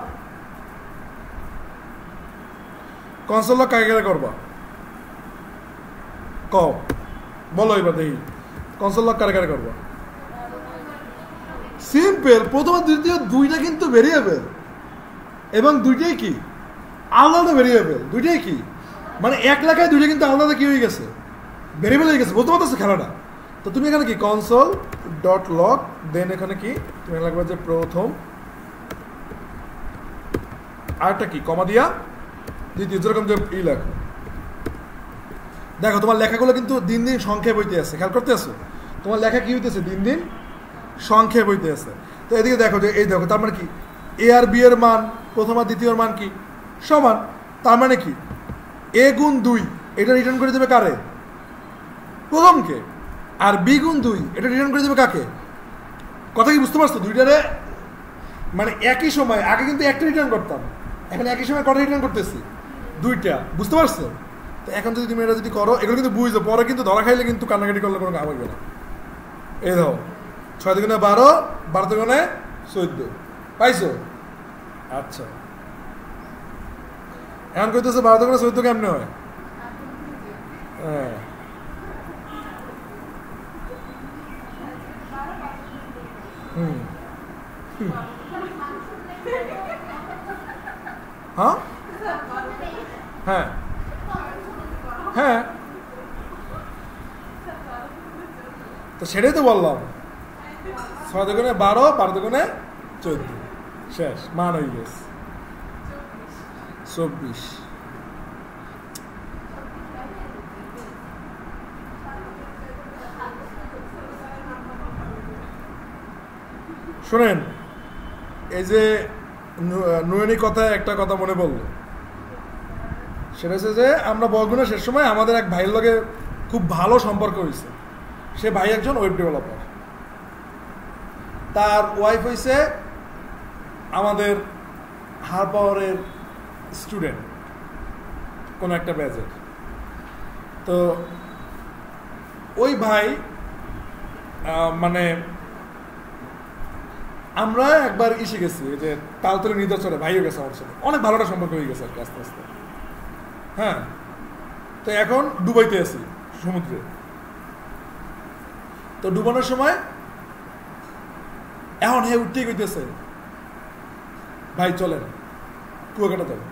কনসোল লক কাকে কাকে করবা, কও বলো এবার দেখি, কনসোল লক কাকে কাকে করবা? সিম্পল, প্রথম আর দ্বিতীয় দুইটা কিন্তু ভেরিয়েবল, এবং দুইটাই কি আলাদা ভেরিয়েবল, দুইটাই কি মানে এক লেখায় দুইটা কিন্তু আলাদা কি হয়ে গেছে, ভেরিয়েবল হয়ে গেছে, বুঝতে পারতেছো খেলাটা? তো তুমি এখানে কি কনসোল ডট লক, দেন এখানে কি তুমি লাগবে যে প্রথম, আরেকটা কি কমা দিয়া দ্বিতীয়, যেরকম যে লেখো। দেখো তোমার লেখাগুলো কিন্তু দিন দিন সংক্ষেপ হইতে আছে, খেয়াল করতে আসো তোমার লেখা কি হইতেছে, দিন দিন সংক্ষেপ হইতে আছে। তো এদিকে দেখো যে এই দেখো, তার মানে কি এ আর বি এর মান প্রথম আর দ্বিতীয়র মান কি সমান, তার মানে কি এ গুণ 2 এটা রিটার্ন করে দেবে কারে, প্রথমকে, আর বি গুণ 2 এটা রিটার্ন করে দেবে কাকে? কথা কি বুঝতে পারছো? দুইটারে মানে একই সময়, আগে কিন্তু একটা রিটার্ন করতাম, এখন একই সময় কটা রিটার্ন করতেছি, দুইটা, বুঝতে পারছো? তো এখন যদি তুমি এটা যদি করো, এগুলো কিন্তু বুঝছো, পরে কিন্তু ধরা খাইলে কিন্তু কান্নাকাটি করলে কোনো কাম হবে না। এই ধরো 6 দুগুণে 12, 12 দুগুণে 14, পাইছো? আচ্ছা, এখন কইতেছে 12 দুগুণে 14 কেমনে হয়? হ্যাঁ, হ্যাঁ হ্যাঁ হ্যাঁ, তো সেটাই তো বললাম, 6 দুগুণে 12, 12 দুগুণে 14, শেষ, মান হয়ে গেছে 24। শোনেন, এই যে নুয়েনি কথায় একটা কথা মনে পড়লো, সেটা হচ্ছে যে আমরা বরগুনা শেষ সময় আমাদের এক ভাইয়ের লগে খুব ভালো সম্পর্ক হয়েছে, সে ভাই একজন ওয়েব ডেভেলপার, তার ওয়াইফ হয়েছে আমাদের হার পাওয়ারের স্টুডেন্ট কোনো একটা ব্যাচের। তো ওই ভাই মানে আমরা একবার এসে গেছি যে তালতলি নিদর্শনে, ভাই হয়ে গেছে আমার সাথে, অনেক ভালো একটা সম্পর্ক হয়ে গেছে আর কি আস্তে আস্তে। হ্যাঁ, তো এখন ডুবাইতে আছি সমুদ্রে, তো ডুবানোর সময় এখন হে উঠতেই কইতেছে ভাই চলেন কুয়াকাটা যাবো।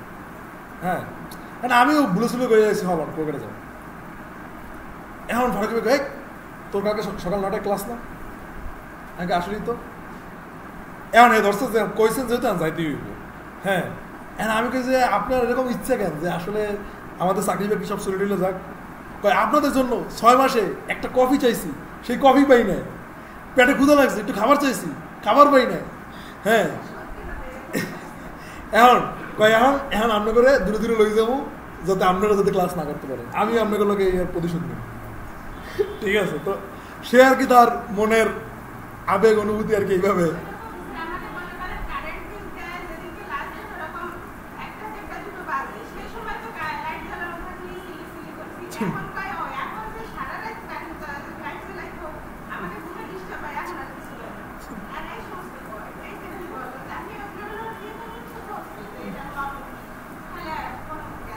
হ্যাঁ, মানে আমিও ভুলে করে যাচ্ছি, হলাম কুয়াকাটা যাবো। এখন ফারুক ভাই তোর কালকে সকাল 9টায় ক্লাস না, আগে আসলেই তো, এখন এই ধরছে যে কইছেন যেহেতু যাইতেই হইব। হ্যাঁ, এখন আমি কই যে আপনার এরকম ইচ্ছা কেন যে আসলে আমাদের চাকরি বাকরি সব চলে দিলে যাক, কয় আপনাদের জন্য 6 মাসে একটা কফি চাইছি, সেই কফি পাই না, পেটে ক্ষুধা লাগছে একটু খাবার চাইছি, খাবার পাই না। হ্যাঁ, এখন কয় এখন আমরা করে দূরে দূরে লই যাবো যাতে আপনারা যাতে ক্লাস না করতে পারেন, আমি আপনাগুলোকে এর প্রতিশোধ নিই। ঠিক আছে, তো সে আর কি তার মনের আবেগ অনুভূতি আর কি এইভাবে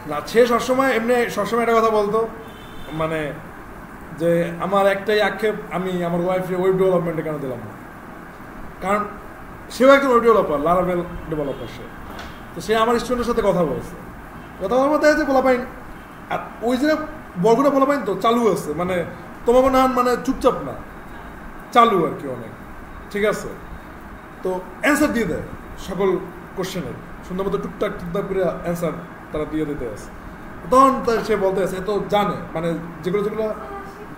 না, সে সবসময় এমনি সবসময় একটা কথা বলতো, মানে যে আমার একটাই আক্ষেপ, আমি আমার ওয়াইফের ওয়েব ডেভেলপমেন্টে কেন দিলাম না, কারণ সেও একজন ওয়েব ডেভেলপার, লারাভেল ডেভেলপার সে। তো সে আমার স্টুডেন্টের সাথে কথা বলছে, কথা বলার মধ্যে আছে পোলাপাইন, আর ওই যে বরগুনা পোলাপাইন তো চালু আছে, মানে তোমার মনে হয় মানে চুপচাপ না, চালু আর কি অনেক। ঠিক আছে, তো অ্যান্সার দিয়ে দেয় সকল কোশ্চেনের, সুন্দর মতো টুকটাক টুকটাক করে অ্যান্সার তারা দিয়ে দিতে আছে। তখন সে বলতে আছে তো জানে, মানে যেগুলো যেগুলো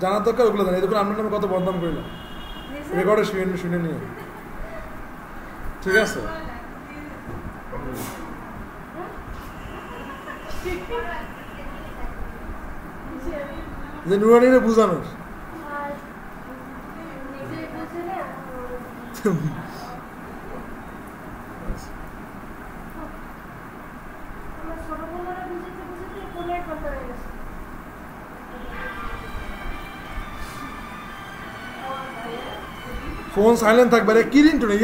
জানার দরকার ওগুলো জানে, এগুলো আপনার নামে কত বদনাম করিলাম, রেকর্ডে শুনে নিয়ে। ঠিক আছে, যে নুরানিরে বুঝানোর ফোন সাইলেন্ট থাকবে রে কি রিন্টু নেই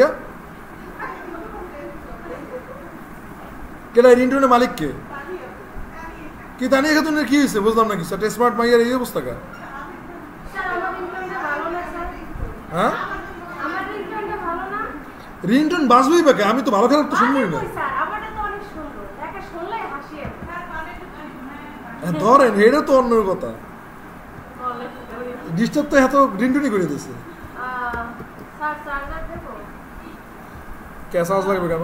কেটা রিন্টুনের মালিক কে কি তা নিয়ে খাতুনের কি হয়েছে বুঝলাম না কিছু একটা স্মার্ট মাইয়ার এই অবস্থা কা হ্যাঁ রিন্টুন বাজবেই পাকে আমি তো ভালো খারাপ তো শুনবই না ধরেন এটা তো অন্য কথা ডিস্টার্ব তো এত রিন্টুনই করে দিয়েছে কে চার্জ লাগবে কেন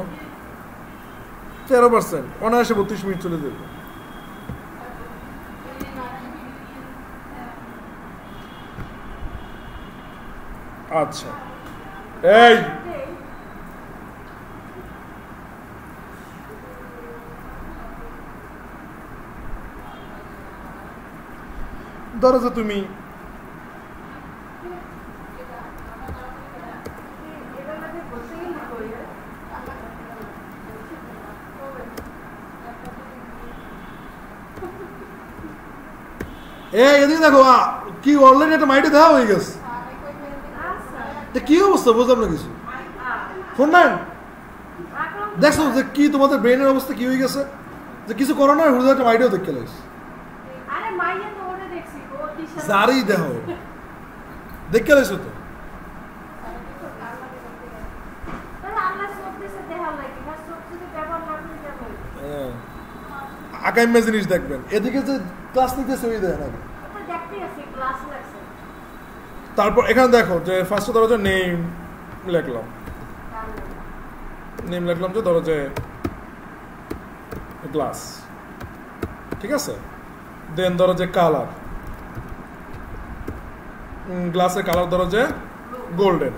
13% অনায়াসে 32 মিনিট চলে যাবে আচ্ছা এই ধরো যে তুমি এদিকে দেখো কি অলরেডি একটা মাইটে দেওয়া হয়ে গেছে কি অবস্থা বুঝলাম না কিছু ফোন নাই দেখছো যে কি তোমাদের ব্রেনের অবস্থা কি হয়ে গেছে যে কিছু করো না হুজুর একটা মাইটেও দেখতে লাগছে জারি দেহ দেখতে লাগছো তো আগামী জিনিস দেখবেন এদিকে যে ক্লাস নিতেছে ওই দেয় না তারপর এখানে দেখো যে ফার্স্টে ধরো যে নেম লিখলাম যে ধরো যে গ্লাস ঠিক আছে দেন ধরো যে কালার গ্লাসের কালার ধরো যে গোল্ডেন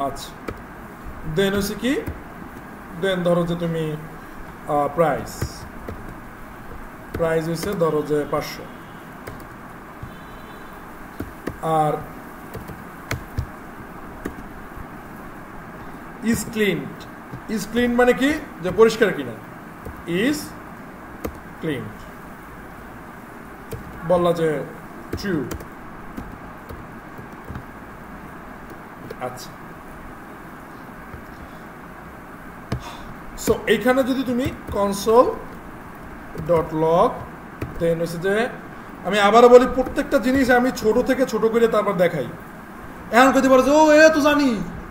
আচ্ছা দেন হচ্ছে কি দেন ধরো যে তুমি প্রাইস হচ্ছে ধরো যে 500 আর ইজ ক্লিন মানে কি যে পরিষ্কার কিনা ইজ ক্লিন বললা যে ট্রু আচ্ছা সো এইখানে যদি তুমি কনসোল ডট লগ দেন হচ্ছে যে আমি আবারও বলি প্রত্যেকটা জিনিস আমি ছোট থেকে ছোট করে তারপর দেখাই এখন কইতে পারো যে ও এ তো জানি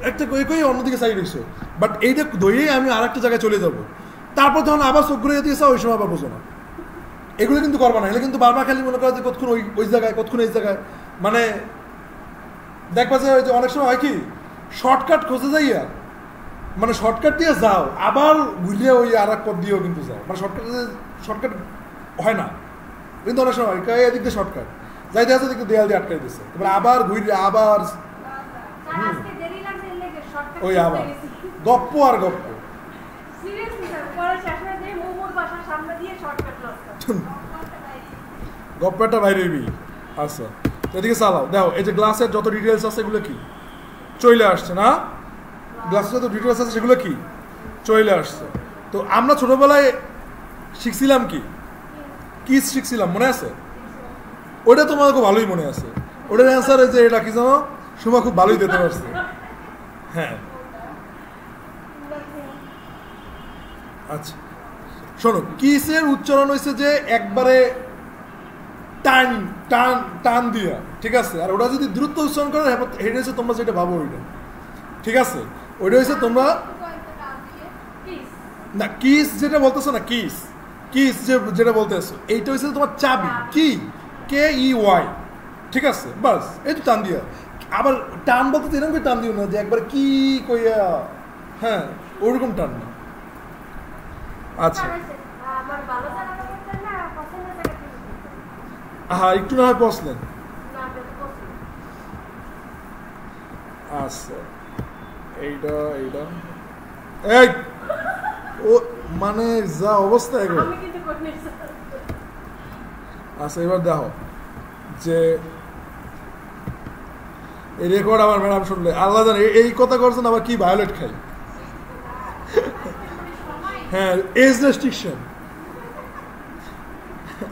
একটা কই অন্যদিকে সাইড হয়েছে বাট এইটা ধরেই আমি আর একটা জায়গায় চলে যাব তারপর যখন আবার চোখ ঘুরে দিয়েছে ওই সময় আবার বুঝো না এগুলো কিন্তু করবা না এগুলো কিন্তু বারবার খালি মনে করা যে কতক্ষণ ওই জায়গায় কতক্ষণ এই জায়গায় মানে দেখবা যে অনেক সময় হয় কি শর্টকাট খোঁজে যাইয়া মানে শর্টকাট দিয়ে যাও আবার ঘুরিয়ে ওই আর এক পথ দিয়েও কিন্তু যাও মানে শর্টকাট হয় না কিন্তু অনেক সময় এদিক দিয়ে শর্টকাট যাইতে আসে দেখতে দেয়াল দিয়ে আটকাই দিচ্ছে এবার আবার ঘুরিয়ে আবার ওই আবার গপ্প আর গপ্প গপ্পটা বাইরে আচ্ছা এদিকে চালাও দেখো এই যে গ্লাসের যত ডিটেলস আছে এগুলো কি চলে আসছে না গ্লাসের যত ডিটেলস আছে সেগুলো কি চলে আসছে তো আমরা ছোটবেলায় শিখছিলাম কি শিখছিলাম মনে আছে ওটা তোমার খুব ভালোই মনে আছে ওটার অ্যান্সার যে এটা কি জানো সুমা খুব ভালোই দিতে পারছে হ্যাঁ আচ্ছা শোনো কিসের উচ্চারণ হয়েছে যে একবারে টান টান টান দিয়া ঠিক আছে আর ওটা যদি দ্রুত উচ্চারণ করে হেঁটে হচ্ছে তোমরা যেটা ভাবো ওইটা ঠিক আছে ওইটা হচ্ছে তোমরা না কিস যেটা বলতেছো না কিস যেটা বলতেছো এইটা হচ্ছে তোমার চাবি কি কে ই ওয়াই ঠিক আছে বাস এই তো টান দিয়া আবার টান বলতে এরকম করে টান দিও না যে একবার কি কইয়া হ্যাঁ ওরকম টান না আচ্ছা হ্যাঁ একটু না হয় বসলেন আচ্ছা এইটা এইটা এই ও মানে যা অবস্থা এগুলো। আচ্ছা এবার দেখো যে এই রেকর্ড আমার ম্যাডাম শুনলে আল্লাহ জানে এই কথা করছেন আবার কি ভায়োলেট খাই। হ্যাঁ এজ রেস্ট্রিকশন।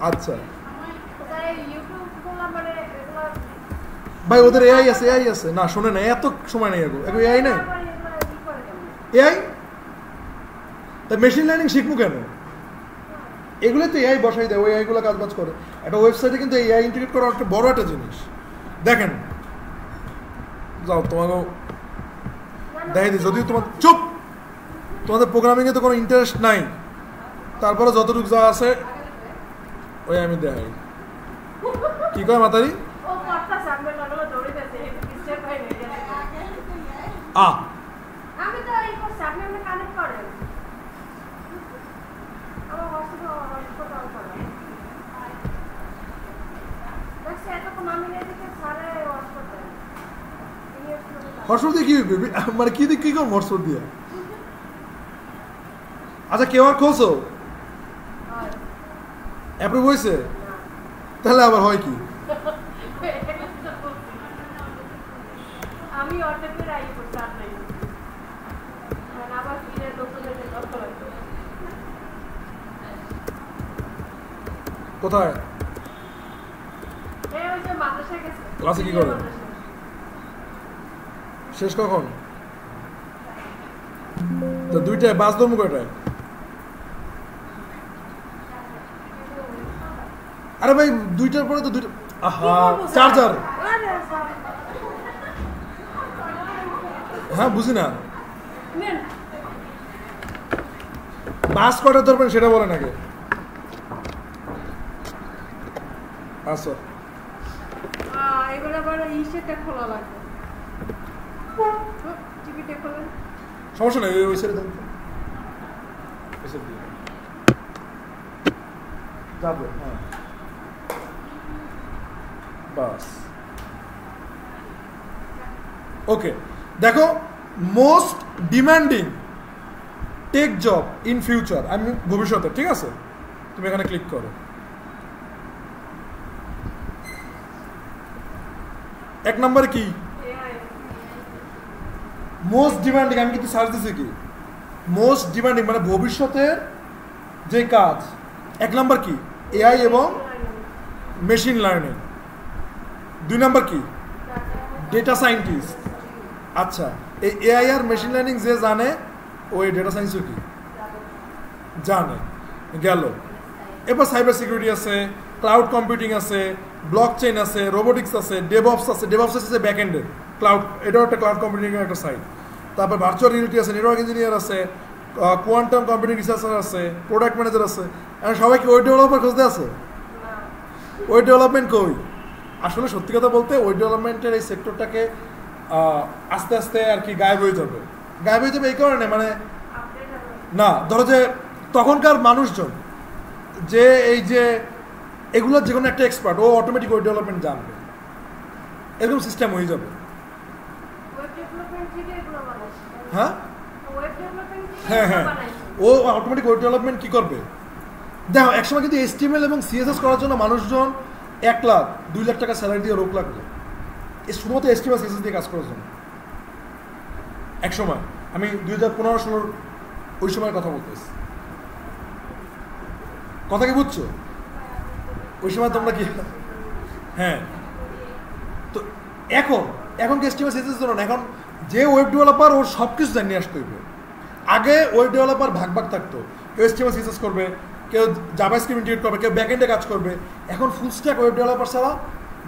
আচ্ছা ভাই ওদের এআই আছে না শোনে না এত সময় নেই এগো এআই নাই এআই তা মেশিন লার্নিং শিখবো কেন? এগুলো তো এআই বসাই দেয় ওই এআইগুলো কাজ করে। একটা ওয়েবসাইটে কিন্তু এআই ইন্টিগ্রেট করা একটা বড় একটা জিনিস। দেখেন যাও তোমাকেও দেখাই দিই যদিও তোমার চুপ তোমাদের প্রোগ্রামিংয়ে তো কোনো ইন্টারেস্ট নাই তারপরে যতটুকু যা আছে ওই আমি দেখাই। কি কয় মাতারি হর্ষর দিয়ে কি মানে কি দিক কি কর হর্ষর দিয়ে। আচ্ছা কেউ আর খোঁজো অ্যাপ্রুভ হয়েছে তাহলে আবার হয় কি কোথায় ক্লাসে কি করে শেষ কখন তো দুইটায় বাস ধর্ম কয়টায়? আরে ভাই দুইটার পরে তো দুইটা চার্জার হ্যাঁ বুঝি না বাস কটা ধরবেন সেটা বলেন আগে। আচ্ছা সমস্যা নেই ওই সাইডে যাবে হ্যাঁ বাস ওকে। দেখো most demanding tech job in future আমি ভবিষ্যতে ঠিক আছে তুমি এখানে ক্লিক করো। এক নম্বরে কি মোস্ট ডিমান্ডিং আমি কিন্তু সার্চ দিচ্ছি কি মোস্ট ডিমান্ডিং মানে ভবিষ্যতের যে কাজ এক নম্বর কি এআই এবং মেশিন লার্নিং। দুই নম্বর কি ডেটা সায়েন্টিস্ট। আচ্ছা এই এআই আর মেশিন লার্নিং যে জানে ওই ডেটা সায়েন্সও কি জানে গেল। এরপর সাইবার সিকিউরিটি আছে ক্লাউড কম্পিউটিং আছে ব্লক চেইন আছে রোবোটিক্স আছে ডেভঅপস আছে ব্যাক এন্ডের ক্লাউড এটাও একটা ক্লাউড কম্পিউটিংয়ের একটা সাইট। তারপর ভার্চুয়াল রিয়েলিটি আছে নেটওয়ার্ক ইঞ্জিনিয়ার আছে কোয়ান্টাম কম্পিউটিং রিসার্চার আছে প্রোডাক্ট ম্যানেজার আছে। এখন সবাই কি ওয়েব ডেভেলপার খুঁজতে আছে? ওয়েব ডেভেলপমেন্ট কই? আসলে সত্যি কথা বলতে ওয়েব ডেভেলপমেন্টের এই সেক্টরটাকে আস্তে আস্তে আর কি গায়েব হয়ে যাবে এই কারণে মানে না ধরো যে তখনকার মানুষজন যে এই যে এগুলোর যে কোনো একটা এক্সপার্ট ও অটোমেটিক ওয়েব ডেভেলপমেন্ট জানবে এরকম সিস্টেম হয়ে যাবে। হ্যাঁ হ্যাঁ হ্যাঁ ও অটোমেটিক ওয়েব ডেভেলপমেন্ট কি করবে দেখো একসময় কিন্তু HTML এবং CSS করার জন্য মানুষজন 1 লাখ 2 লাখ টাকা স্যালারি দিয়ে রোক লাগবে শুধুমাত্র HTML CSS দিয়ে কাজ করার জন্য। এক সময় আমি 2015-16 ওই সময়ের কথা বলতেছি কথা কি বুঝছো ওই সময় তোমরা কি হ্যাঁ তো এখন কি HTML CSS জন্য না এখন যে ওয়েব ডেভেলপার ওর সব কিছু জানিয়ে আসতে হইবে। আগে ওয়েব ডেভেলপার ভাগ থাকতো কেউ HTML CSS করবে কেউ জাভাস্ক্রিপ্ট ইন্টিগ্রেট করবে কেউ ব্যাকএন্ডে কাজ করবে এখন ফুল স্ট্যাক ওয়েব ডেভেলপার ছাড়া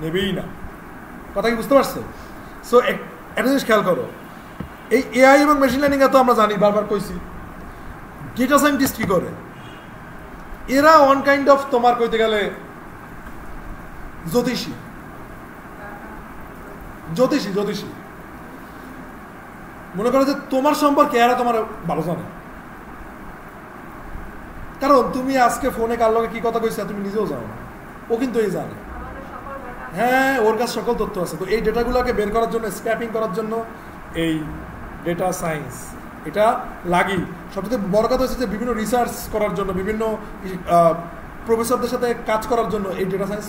নেবেই না কথা কি বুঝতে পারছো? সো একটা জিনিস খেয়াল করো এই এআই এবং মেশিন লার্নিং এ তো আমরা জানি বারবার কইছি ডেটা সায়েন্টিস্ট কি করে এরা ওয়ান কাইন্ড অফ তোমার কইতে গেলে জ্যোতিষী মনে করো যে তোমার সম্পর্কে এরা তোমার ভালো জানে কারণ তুমি আজকে ফোনে কার লগে কি কথা কইছো তুমি নিজেও জানো না ও কিন্তু এই জানে হ্যাঁ ওর কাছে সকল তথ্য আছে। তো এই ডেটাগুলোকে বের করার জন্য, স্ক্র্যাপিং করার জন্য এই ডেটা সায়েন্স এটা লাগি। সবচেয়ে বড় কথা হচ্ছে যে বিভিন্ন রিসার্চ করার জন্য, বিভিন্ন প্রফেসরদের সাথে কাজ করার জন্য এই ডেটা সায়েন্স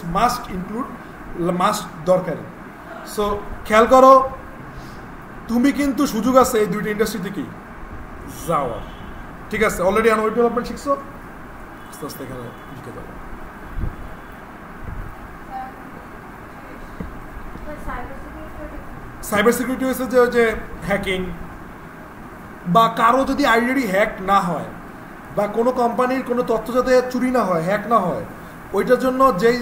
মাস্ট দরকারি। সো খেয়াল করো, তুমি কিন্তু সুযোগ আছে এই দুইটা ইন্ডাস্ট্রিতে কি যাওয়া। ঠিক আছে, অলরেডি ওয়েব ডেভেলপমেন্ট শিখছো, আস্তে আস্তে এখানে ঢুকে যাবো। সাইবার সিকিউরিটি হয়েছে যে হ্যাকিং, বা কারো যদি আইডেন্টি হ্যাক না হয়, বা কোনো কোম্পানির কোনো তথ্য যাতে চুরি না হয়, হ্যাক না হয়, ওইটার জন্য যেই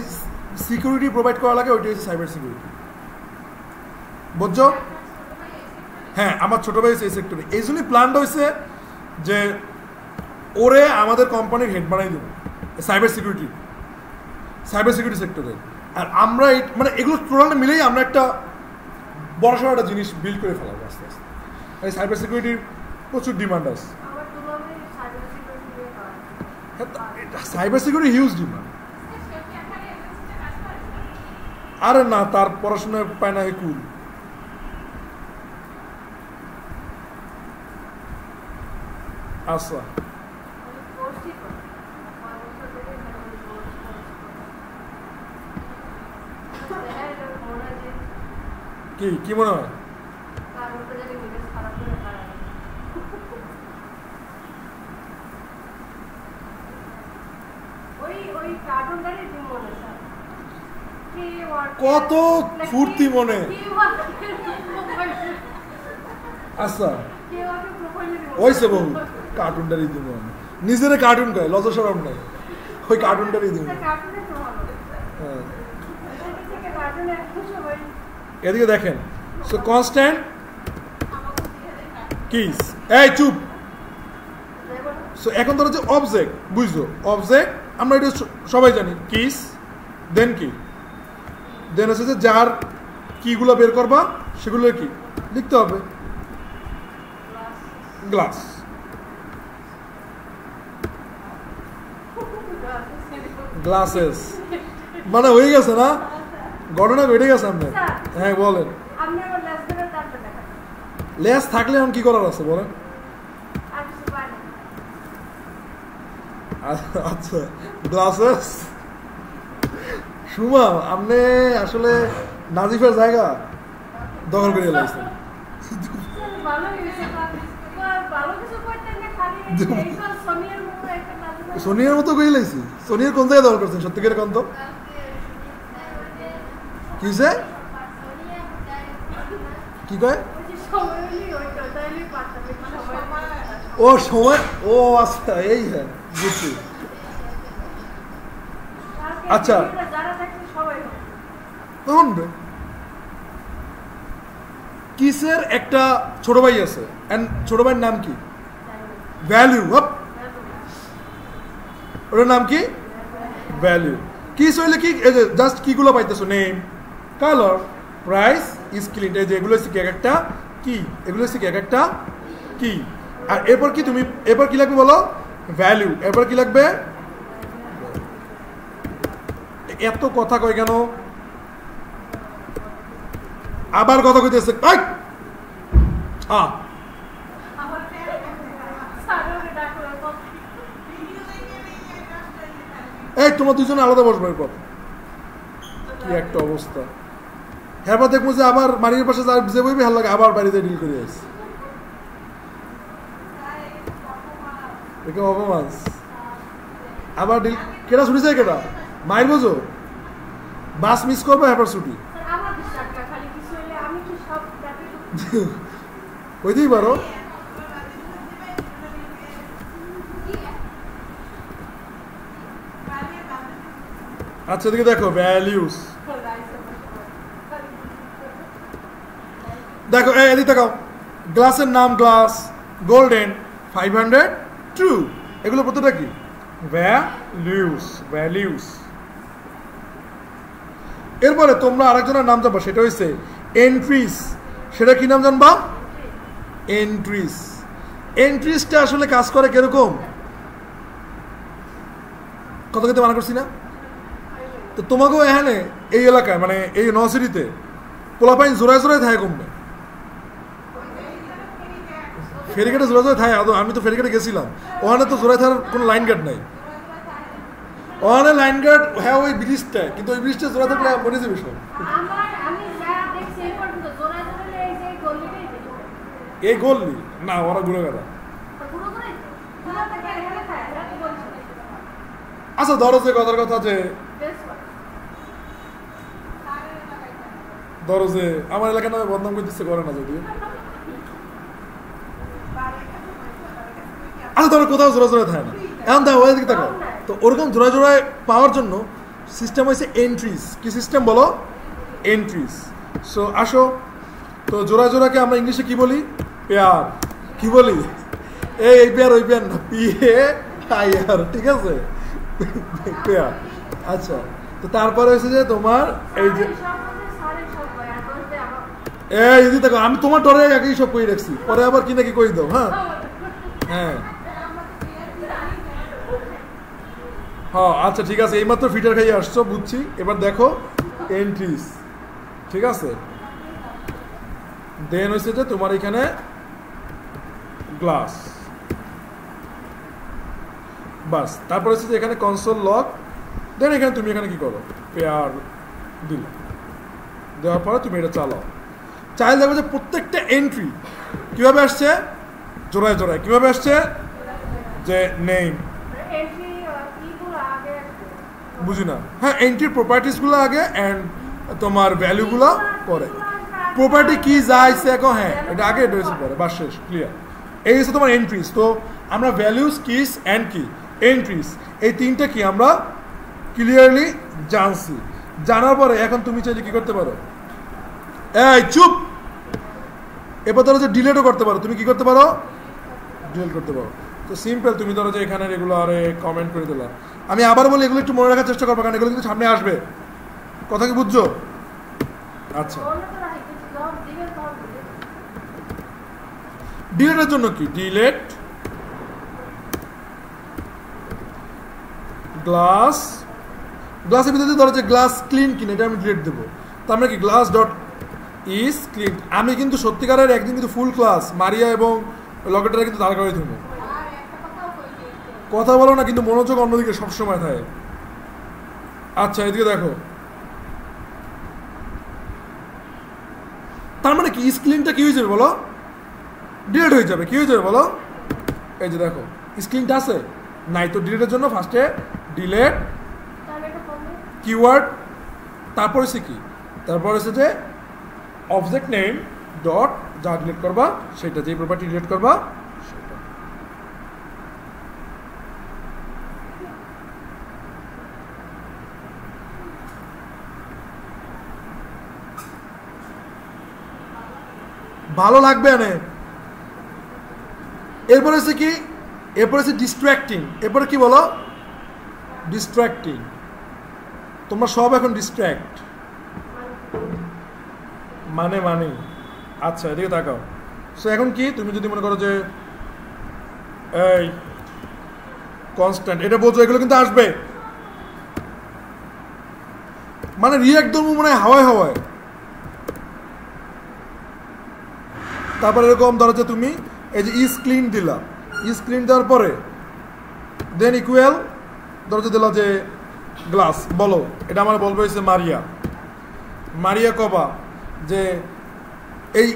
সিকিউরিটি প্রোভাইড করা লাগে ওইটা হচ্ছে সাইবার সিকিউরিটি। বুঝছো? হ্যাঁ, আমার ছোটো ভাই এই সেক্টরে, এই জন্যই প্ল্যানটা হয়েছে যে ওরে আমাদের কোম্পানির হেড বানাই দেবো সাইবার সিকিউরিটি সেক্টরে। আর আমরা মানে এগুলো টোটালটা মিলেই আমরা একটা বড়সড় একটা জিনিস বিল্ড করে ফেলাবো আস্তে আস্তে। এই সাইবার সিকিউরিটির প্রচুর ডিমান্ড আছে, সাইবার সিকিউরিটি হিউজ ডিমান্ড। আরে না, তার পড়াশোনা পায় না কুল। আচ্ছা, কি মনে হয়? কত ফুর্তি মনে। আচ্ছা ওইসে বহু কার্টুনটারই দিব, নিজের কার্টুন কয়, লজ্জা শরম নাই, ওই কার্টুনটারই দিব। এদিকে দেখেন, সো কনস্ট্যান্ট কিস, এই চুপ। সো এখন ধরো যে অবজেক্ট, বুঝছো? অবজেক্ট আমরা এটা সবাই জানি, কিস, দেন কি, দেন হচ্ছে যে যার কিগুলো বের করবা সেগুলো কি লিখতে হবে, গ্লাস। গ্লাসেস মানে হয়ে গেছে না, ঘটনা বেড়ে গেছে আপনার। হ্যাঁ বলেন, লেস থাকলে এখন কি করার আছে বলেন? আচ্ছা, গ্লাসেস। সুমা, আপনি আসলে নাজিফের জায়গা দখল করে লাগছেন। সোনিয়ার মতো কই লাইছি? সোনিয়ার কোন জায়গায় দখল করছেন সত্যি করে কোন তো? কিসে কি কয়? ও সময়, ও আচ্ছা, এই হ্যাঁ বুঝছি। আচ্ছা তখন কিসের একটা ছোট ভাই আছে, ছোট ভাইয়ের নাম কি? ভ্যালু। ওটার নাম কি? ভ্যালু। কিস হইলে কি, জাস্ট কিগুলো পাইতেছো, নেম, কালার, প্রাইস, স্ক্রিন, এই যে এগুলো হচ্ছে কি এক একটা কি, এগুলো হচ্ছে কি এক একটা কি। আর এরপর কি তুমি, এরপর কি লাগবে বলো? ভ্যালু। এরপর কি লাগবে? এত কথা কয় কেন? আবার কথা কইতেছে, এই তোমার দুজনে আলাদা বসবো এরপর। কি একটা অবস্থা। হ্যাঁ, দেখবো যে আবার বাড়ির পাশে যে বইবে ভালো লাগে, আবার বাড়িতে ডিল করে আসি। অপমান আবার ডিল কেটা ছুটি কেটা মায়ের বোঝো, বাস মিস করবে, হ্যাপার ছুটি হইতেই পারো। আচ্ছা এদিকে দেখো, ভ্যালিউস দেখো, এদিকে দেখাও, গ্লাসের নাম গ্লাস, গোল্ডেন, 500, ট্রু, এগুলো প্রত্যেকটা কি? ভ্যালিউস। এরপরে তোমরা আরেকজনের নাম জানবা, সেটা হচ্ছে এন্ট্রিস। সেটা কি নাম জানবা? এন্ট্রিসটা আসলে কাজ করে কিরকম, কত কিন্তু মানা করছি না? তো তোমাকেও এখানে এই এলাকায় মানে এই নসিটিতে পোলাপাইন জোড়ায় জোড়ায় থাকে কমবে ফেরিঘাটে জোড়া জোড়ায় থাকে আমি তো ফেরিঘাটে গেছিলাম ওখানে তো জোড়ায় থাকার কোনো লাইন গার্ড নাই ওখানে লাইন গার্ড হ্যাঁ ওই ব্রিজটায় কিন্তু ওই ব্রিজটা জোড়া থাকলে মনে যাবে সব এই গল্লি না ওরা ঘুরে গেল আচ্ছা ধরো যে কথার কথা যে ধরো যে আমার এলাকার নামে বদনাম করতেছে করে না যদিও আচ্ছা ধরো কোথাও জোড়া জোড়ায় থাকে না এখন দেখো ওই দিকে থাকো তো ওরকম জোড়া জোড়ায় পাওয়ার জন্য সিস্টেম হয়েছে এন্ট্রিজ কি সিস্টেম বলো এন্ট্রিজ সো আসো তো জোড়া জোড়াকে আমরা ইংলিশে কি বলি পেয়ার কি বলি এই পেয়ার ওই পেয়ার না PAIR ঠিক আছে পেয়ার আচ্ছা তো তারপরে হচ্ছে যে তোমার এই যে এই যদি দেখো আমি তোমার ডরে আগেই সব কই রাখছি পরে আবার কি নাকি কই দাও হ্যাঁ হ্যাঁ হ্যাঁ আচ্ছা ঠিক আছে এইমাত্র ফিটার খাইয়ে আসছো বুঝছি এবার দেখো এন্ট্রিজ ঠিক আছে দেন হচ্ছে যে তোমার এখানে গ্লাস বাস তারপর হচ্ছে যে এখানে কনসোল লক দেন এখানে তুমি এখানে কি করো পেয়ার দিল দেওয়ার পরে তুমি এটা চালাও চাইলে দেখো যে প্রত্যেকটা এন্ট্রি কিভাবে আসছে জোড়ায় জোড়ায় কিভাবে আসছে যে নেম বুঝি না হ্যাঁ এন্ট্রির প্রপার্টিসগুলো আগে অ্যান্ড তোমার ভ্যালুগুলো পরে প্রপার্টি কি যাইছে এখন হ্যাঁ এটা আগে এটা হয়েছে পরে বাস শেষ ক্লিয়ার এই হচ্ছে তোমার এন্ট্রিজ তো আমরা ভ্যালুস কিস অ্যান্ড কি এন্ট্রিজ এই তিনটা কি আমরা ক্লিয়ারলি জানছি জানার পরে এখন তুমি চাইলে কি করতে পারো এই চুপ এবার ধরো যে ডিলেটও করতে পারো তুমি কি করতে পারো ডিলেট করতে পারো তো সিম্পল তুমি ধরো যে এখানে এগুলো আরে কমেন্ট করে দিলাম আমি আবার বলি এগুলো একটু মনে রাখার চেষ্টা করবো কারণ এগুলো কিন্তু সামনে আসবে কথা কি বুঝছো আচ্ছা ডিলেটের জন্য কি ডিলেট গ্লাসের ভিতরে ধরো যে গ্লাস ক্লিন কিনা এটা আমি ডিলেট দেবো তো আমরা কি গ্লাস ডট ইজ ক্লিন আমি কিন্তু সত্যিকারের একদিন কিন্তু ফুল ক্লাস মারিয়া এবং লকেটারে কিন্তু দাঁড় করে দেবো কথা বলো না কিন্তু মনোযোগ অন্যদিকে সবসময় থাকে আচ্ছা এদিকে দেখো তার মানে কি স্ক্রিনটা কি হয়ে যাবে বলো ডিলেট হয়ে যাবে কি হয়ে যাবে বলো এই যে দেখো স্ক্রিনটা আছে নাই তো ডিলেটের জন্য ফার্স্টে ডিলেট কিওয়ার্ড তারপর হচ্ছে কি তারপর হচ্ছে যে অবজেক্ট নেম ডট যা ডিলিট করবা সেটা যেই প্রপার্টি ডিলিট করবা সেটা ভালো লাগবে না এরপর হচ্ছে কি এরপর হচ্ছে ডিস্ট্র্যাক্টিং এরপরে কি বলো ডিস্ট্র্যাক্টিং তোমরা সব এখন ডিস্ট্র্যাক্ট মানে আচ্ছা এদিকে তাকাও সো এখন কি তুমি যদি মনে করো যে এই কনস্ট্যান্ট এটা বোঝো এগুলো কিন্তু আসবে মানে রিঅ্যাক্ট ধর্ম মনে হয় হাওয়ায় তারপরে এরকম ধরো যে তুমি এই যে ইজ ক্লিন দিলা ইজ ক্লিন দেওয়ার পরে দেন ইকুয়াল ধরো যে দিলা যে গ্লাস বলো এটা আমার বলবো হচ্ছে মারিয়া কবা যে এই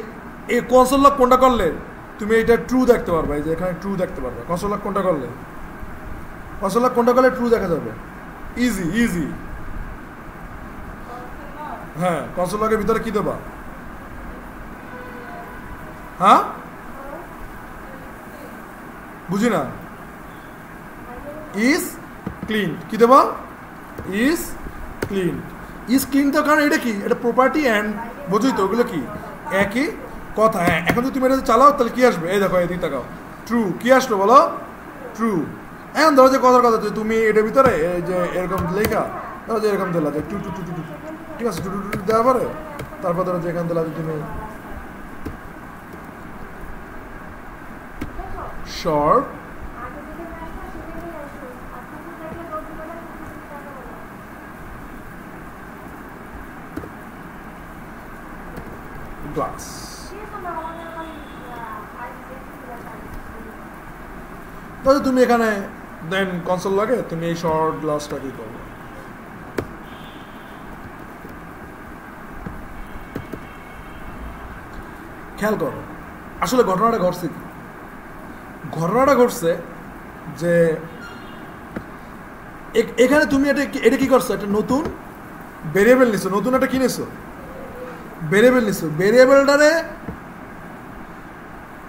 কনসোল লক কোনটা করলে তুমি এটা ট্রু দেখতে পারবে এই যে এখানে ট্রু দেখতে পারবে কনসোল লক কোনটা করলে ট্রু দেখা যাবে ইজি হ্যাঁ কনসোল লকের ভিতরে কি দেবা হ্যাঁ বুঝি না ইজ ক্লিন কি দেবা ইজ ক্লিন তো কারণ এটা কি এটা প্রপার্টি অ্যান্ড বুঝই তো ওগুলো কি একই কথা হ্যাঁ এখন যদি তুমি এটা চালাও তাহলে কি আসবে এই দেখো এদিকে তাকাও ট্রু কি আসলো বলো ট্রু এখন ধরো যে কথার কথা তুমি এটার ভিতরে এই যে এরকম লেখা ধরো যে এরকম দিলা যে two two two two two ঠিক আছে টু টু টু দেওয়ার পরে তারপর ধরো যে এখান দিলা যে তুমি শর্ট তাহলে তুমি এখানে দেন কনসোল লাগে তুমি এই শর্ট গ্লাসটা কি করবে, খেয়াল করো আসলে ঘটনাটা ঘটছে কি, ঘটনাটা ঘটছে যে এখানে তুমি এটা কি করছো, একটা নতুন ভেরিয়েবল নিছো, নতুন একটা কি নিছো, ভেরিয়েবল নিছো, ভেরিয়েবলটারে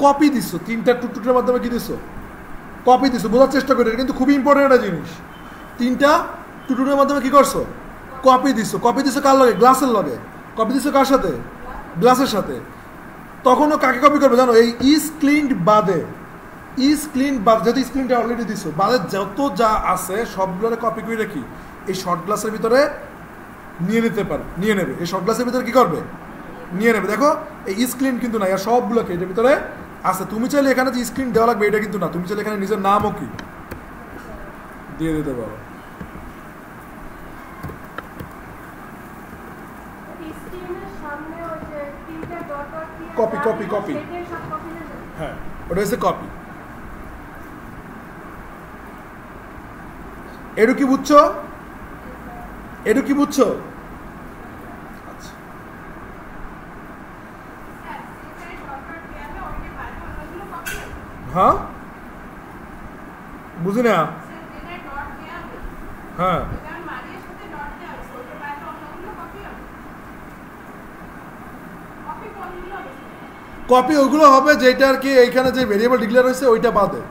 কপি দিছো, তিনটা টুকটুকের মাধ্যমে কি দিছো, কপি দিছো। বোঝার চেষ্টা করি, এটা কিন্তু খুবই ইম্পর্টেন্ট একটা জিনিস। তিনটা টুকটুকের মাধ্যমে কি করছো, কপি দিছো। কপি দিছো কার লগে, গ্লাসের লগে। কপি দিছো কার সাথে, গ্লাসের সাথে। তখনও কাকে কপি করবে জানো, এই ইজ ক্লিনড বাদে, ইজ ক্লিন বাদ, যেহেতু স্ক্রিনটা অলরেডি দিছো, বাদে যত যা আছে সবগুলোরে কপি করে রাখি এই শর্ট গ্লাসের ভিতরে নিয়ে নিতে পারে, নিয়ে নেবে। এই শর্ট গ্লাসের ভিতরে কি করবে, নিয়ে নেবে। দেখো এই স্ক্রিন কিন্তু না, আর সবগুলোকে এটার ভিতরে আছে। তুমি চাইলে এখানে যে স্ক্রিন দেওয়া লাগবে এটা কিন্তু না, তুমি চাইলে এখানে নিজের নামও কি দিয়ে দিতে পারো। কপি কপি কপি, হ্যাঁ ওটা হচ্ছে কপি। এটু কি বুঝছো, এটু কি বুঝছো? হ্যাঁ বুঝি না, হ্যাঁ কপি ওইগুলো হবে যেটা আর কি এইখানে যে ভেরিয়েবল ডিক্লেয়ার হয়েছে ওইটা বাদে,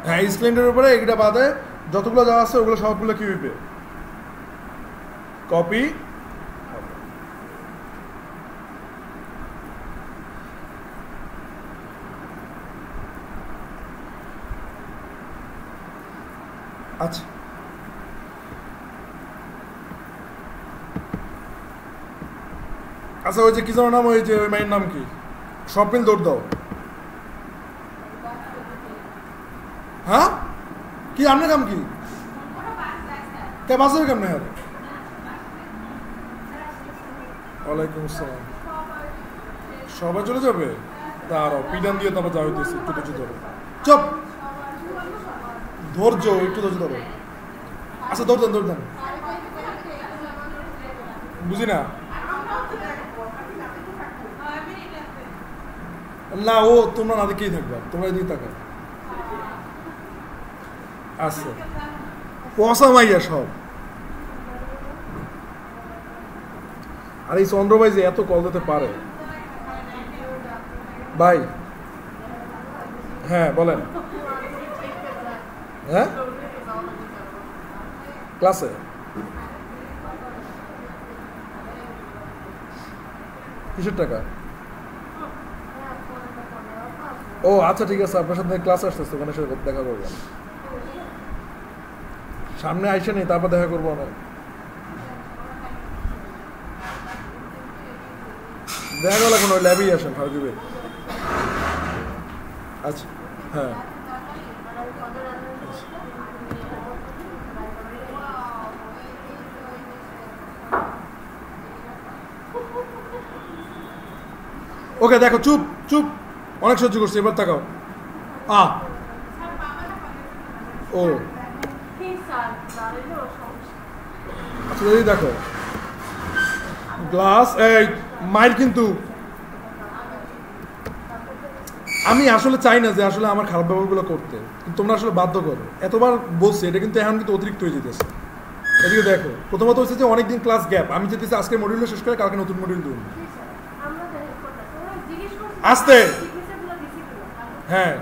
হ্যাঁ স্ক্রিনের উপরে এইটা বাদে যতগুলো যা আছে ওগুলো সবগুলো কি হইবে, কপি। আচ্ছা আচ্ছা ওই যে কি নাম, ওই যে ওই মায়ের নাম কি, স্বপ্নিল দৌড় দাও। হ্যাঁ কি আপনার নাম কি, কে বাসের কেমন? হ্যাঁ ওয়ালাইকুম আসসালাম। সবাই চলে যাবে, তার পিডান দিয়ে তারপর যাওয়া হইতেছে, একটু ধৈর্য ধরো, চপ ধৈর্য, একটু ধৈর্য ধরো। আচ্ছা দৌড় দেন, দৌড় দেন, বুঝি না। না ও তোমরা না দেখেই থাকবা, তোমরা এদিকে থাকা। আচ্ছা পয়সা মাইয়া সব। আর এই চন্দ্র ভাই যে এত কল দিতে পারে ভাই, হ্যাঁ বলেন। হ্যাঁ ক্লাসে কিসের টাকা? ও আচ্ছা ঠিক আছে, আপনার সাথে ক্লাস আসতেছে, ওখানে সাথে দেখা করবো, সামনে আইসে নেই তারপর দেখা করবো না, দেখা গেল এখন ওই ল্যাবেই আসেন ফারুকিবে। আচ্ছা হ্যাঁ ওকে দেখো, চুপ চুপ, অনেক সহ্য করছি, এবার তাকাও। ও আচ্ছা দিদি দেখো গ্লাস, এই মাইল কিন্তু আমি আসলে চাই না যে আসলে আমার খারাপ ব্যবহারগুলো করতে, কিন্তু তোমরা আসলে বাধ্য করো। এতবার বলছি, এটা কিন্তু এখন কিন্তু অতিরিক্ত হয়ে যেতেছে। এদিকে দেখো, প্রথমত হচ্ছে যে অনেকদিন ক্লাস গ্যাপ, আমি যেতেছি আজকে মডিউলটা শেষ করে কালকে নতুন মডিউল দেবো। আসতে হ্যাঁ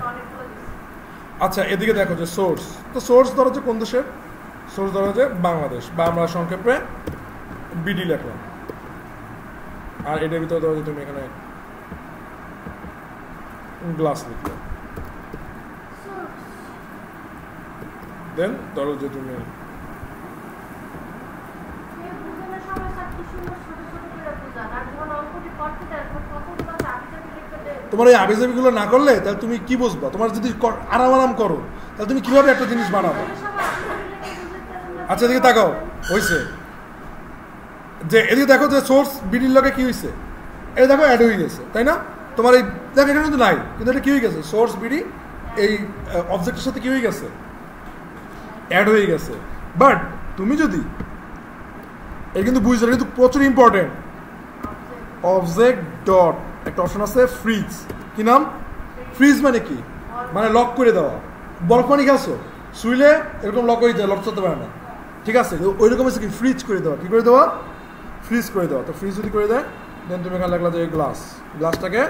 আচ্ছা এদিকে দেখো যে সোর্স, তো সোর্স ধরো যে কোন দেশের, সোর্স ধরো যে বাংলাদেশ, বা আমরা সংক্ষেপে বিডি লেখলাম। আর এটার ভিতরে ধরো যে তুমি এখানে গ্লাস লিখলে, দেন ধরো যে তুমি তোমার এই আবিজাবিগুলো না করলে তাহলে তুমি কি বুঝবা? তোমার যদি আরাম আরাম করো তাহলে তুমি কিভাবে একটা জিনিস বানাবো? আচ্ছা এদিকে তাকাও, হয়েছে যে এদিকে দেখো যে সোর্স বিডির লগে কি হয়েছে, এই দেখো অ্যাড হয়ে গেছে, তাই না? তোমার এই দেখো এখানে কিন্তু নাই, কিন্তু এটা কি হয়ে গেছে, সোর্স বিডি এই অবজেক্টের সাথে কি হয়ে গেছে, অ্যাড হয়ে গেছে। বাট তুমি যদি এটা কিন্তু বুঝছো, কিন্তু প্রচুর ইম্পর্টেন্ট, অবজেক্ট ডট একটা অপশন আছে ফ্রিজ। কি নাম? ফ্রিজ মানে কি? মানে লক করে দেওয়া। বরফ পানি খাচ্ছো, শুইলে এরকম লক হয়ে যায়, লক করতে পারে না, ঠিক আছে? ওই রকম হচ্ছে কি ফ্রিজ করে দেওয়া। কি করে দেওয়া? ফ্রিজ করে দেওয়া। তো ফ্রিজ যদি করে দেয় দেন তুমি এখানে লাগলা যে গ্লাসটাকে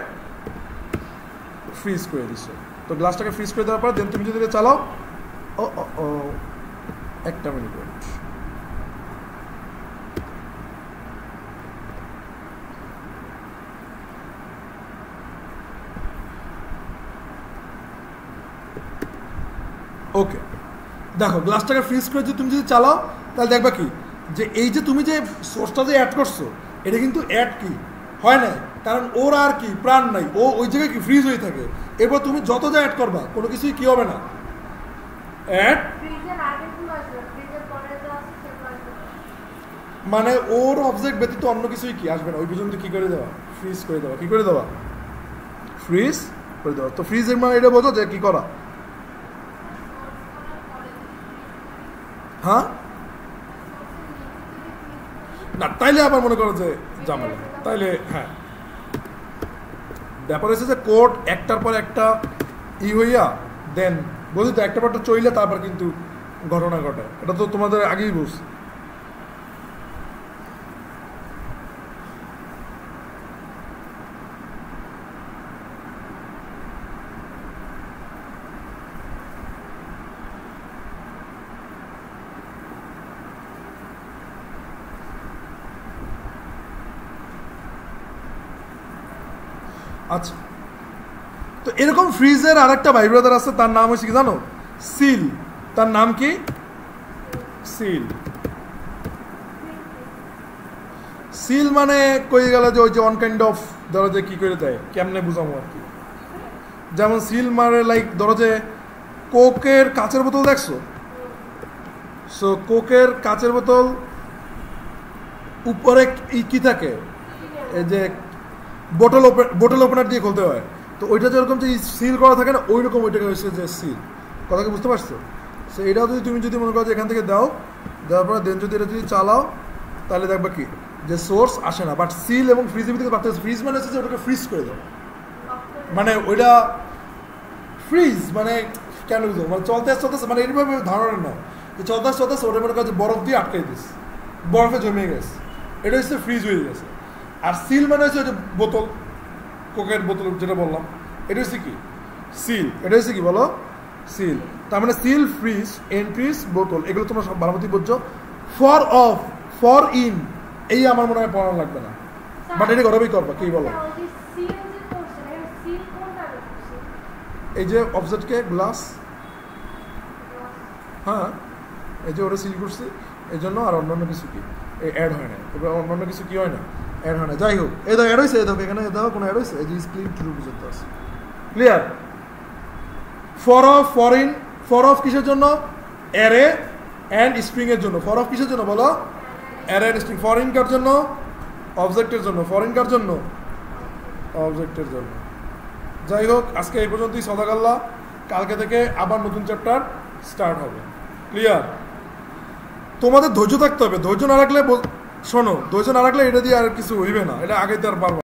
ফ্রিজ করে দিচ্ছ। তো গ্লাসটাকে ফ্রিজ করে দেওয়ার পর দেন তুমি যদি এটা চালাও, ও ও একটা মিনিট, ওকে দেখো গ্লাসটাকে ফ্রিজ করে যদি তুমি যদি চালাও তাহলে দেখবা কি যে এই যে তুমি যে সোর্সটা যে অ্যাড করছো এটা কিন্তু অ্যাড কি হয় না, কারণ ওর আর কি প্রাণ নাই, ও ওই জায়গায় কি ফ্রিজ হয়ে থাকে। এরপর তুমি যত যা অ্যাড করবা কোনো কিছুই কি হবে না, অ্যাড মানে ওর অবজেক্ট ব্যতীত অন্য কিছুই কি আসবে না, ওই পর্যন্ত কি করে দেওয়া, ফ্রিজ করে দেওয়া। কি করে দেওয়া? ফ্রিজ করে দেওয়া। তো ফ্রিজের মানে এটা বোঝো যে কি করা। হ্যাঁ না তাইলে আবার মনে করো যে ঝামেলা, তাইলে হ্যাঁ ব্যাপার হচ্ছে যে কোড একটার পর একটা হইয়া দেন বুঝলি তো, একটার পর একটা চইলে তারপর কিন্তু ঘটনা ঘটে। এটা তো তোমাদের আগেই বুঝছি। আচ্ছা, তো এরকম ফ্রিজের আর একটা ভাই ব্রাদার আছে, তার নাম হচ্ছে কি জানো? সিল। তার নাম কি? সিল। সিল মানে কই গেল যে ওই যে অন কাইন্ড অফ ধরো যে কি করে দেয়, কেমনে বুঝাবো আর কি। যেমন সিল মারে লাইক ধরো যে কোকের কাচের বোতল দেখছো, সো কোকের কাচের বোতল উপরে কি থাকে, এই যে বোটল ওপেনার দিয়ে খুলতে হয়, তো ওইটা যেরকম যে সিল করা থাকে না, ওই রকম ওইটাকে হয়েছে যে সিল। কথাকে বুঝতে পারছো? সো এটাও যদি তুমি যদি মনে করো যে এখান থেকে দাও, দেওয়ার পরে দেন যদি এটা যদি চালাও তাহলে দেখবা কি যে সোর্স আসে না, বাট সিল এবং ফ্রিজের ভিতরে পার্থক্য। ফ্রিজ মানে হচ্ছে যে ওটাকে ফ্রিজ করে দাও, মানে ওইটা ফ্রিজ মানে কেন বুঝো, মানে চলতে চলতেছে, মানে এইভাবে ধারণা না যে চলতে ওটা মনে করো যে বরফ দিয়ে আটকে দিস, বরফে জমে গেছে, এটা হচ্ছে ফ্রিজ হয়ে গেছে। আর সিল মানে হচ্ছে যে বোতল, কোকের বোতল যেটা বললাম, এটা হচ্ছে কি সিল। এটা হচ্ছে কি বলো? সিল। তার মানে সিল, ফ্রিজ, এন্ট্রিজ, বোতল, এগুলো তোমরা সব ভালো মতোই বুঝছো। ফর অফ, ফর ইন, এই আমার মনে হয় পড়ানো লাগবে না, বাট এটা গরমই করবা। কি বলো? এই যে অবজেক্টকে গ্লাস, হ্যাঁ এই যে ওরা সিল করছি এই জন্য, আর অন্যান্য কিছু কি অ্যাড হয় না, এবার অন্যান্য কিছু কি হয় না, অ্যাড হয় না। যাই হোক, এই দেখো অ্যাড হয়েছে, এই দেখো এখানে দেখো কোনো অ্যাড হয়েছে, এই যে স্ক্রিন টু বুঝতে আছে। Clear? For of, for in. For of কিসের জন্য? অ্যারে অ্যান্ড স্ট্রিং এর জন্য। ফর অফ কিসের জন্য বলো? Array and string. For in কার জন্য? অবজেক্টের জন্য। ফর ইন কার জন্য? অবজেক্টের জন্য। যাই হোক, আজকে এই পর্যন্তই। সদাকাল্লা, কালকে থেকে আবার নতুন চ্যাপ্টার স্টার্ট হবে। ক্লিয়ার? তোমাদের ধৈর্য থাকতে হবে, ধৈর্য না রাখলে শোনো, ধৈর্য না রাখলে এটা দিয়ে আর কিছু হইবে না, এটা আগে তো আর পারবো।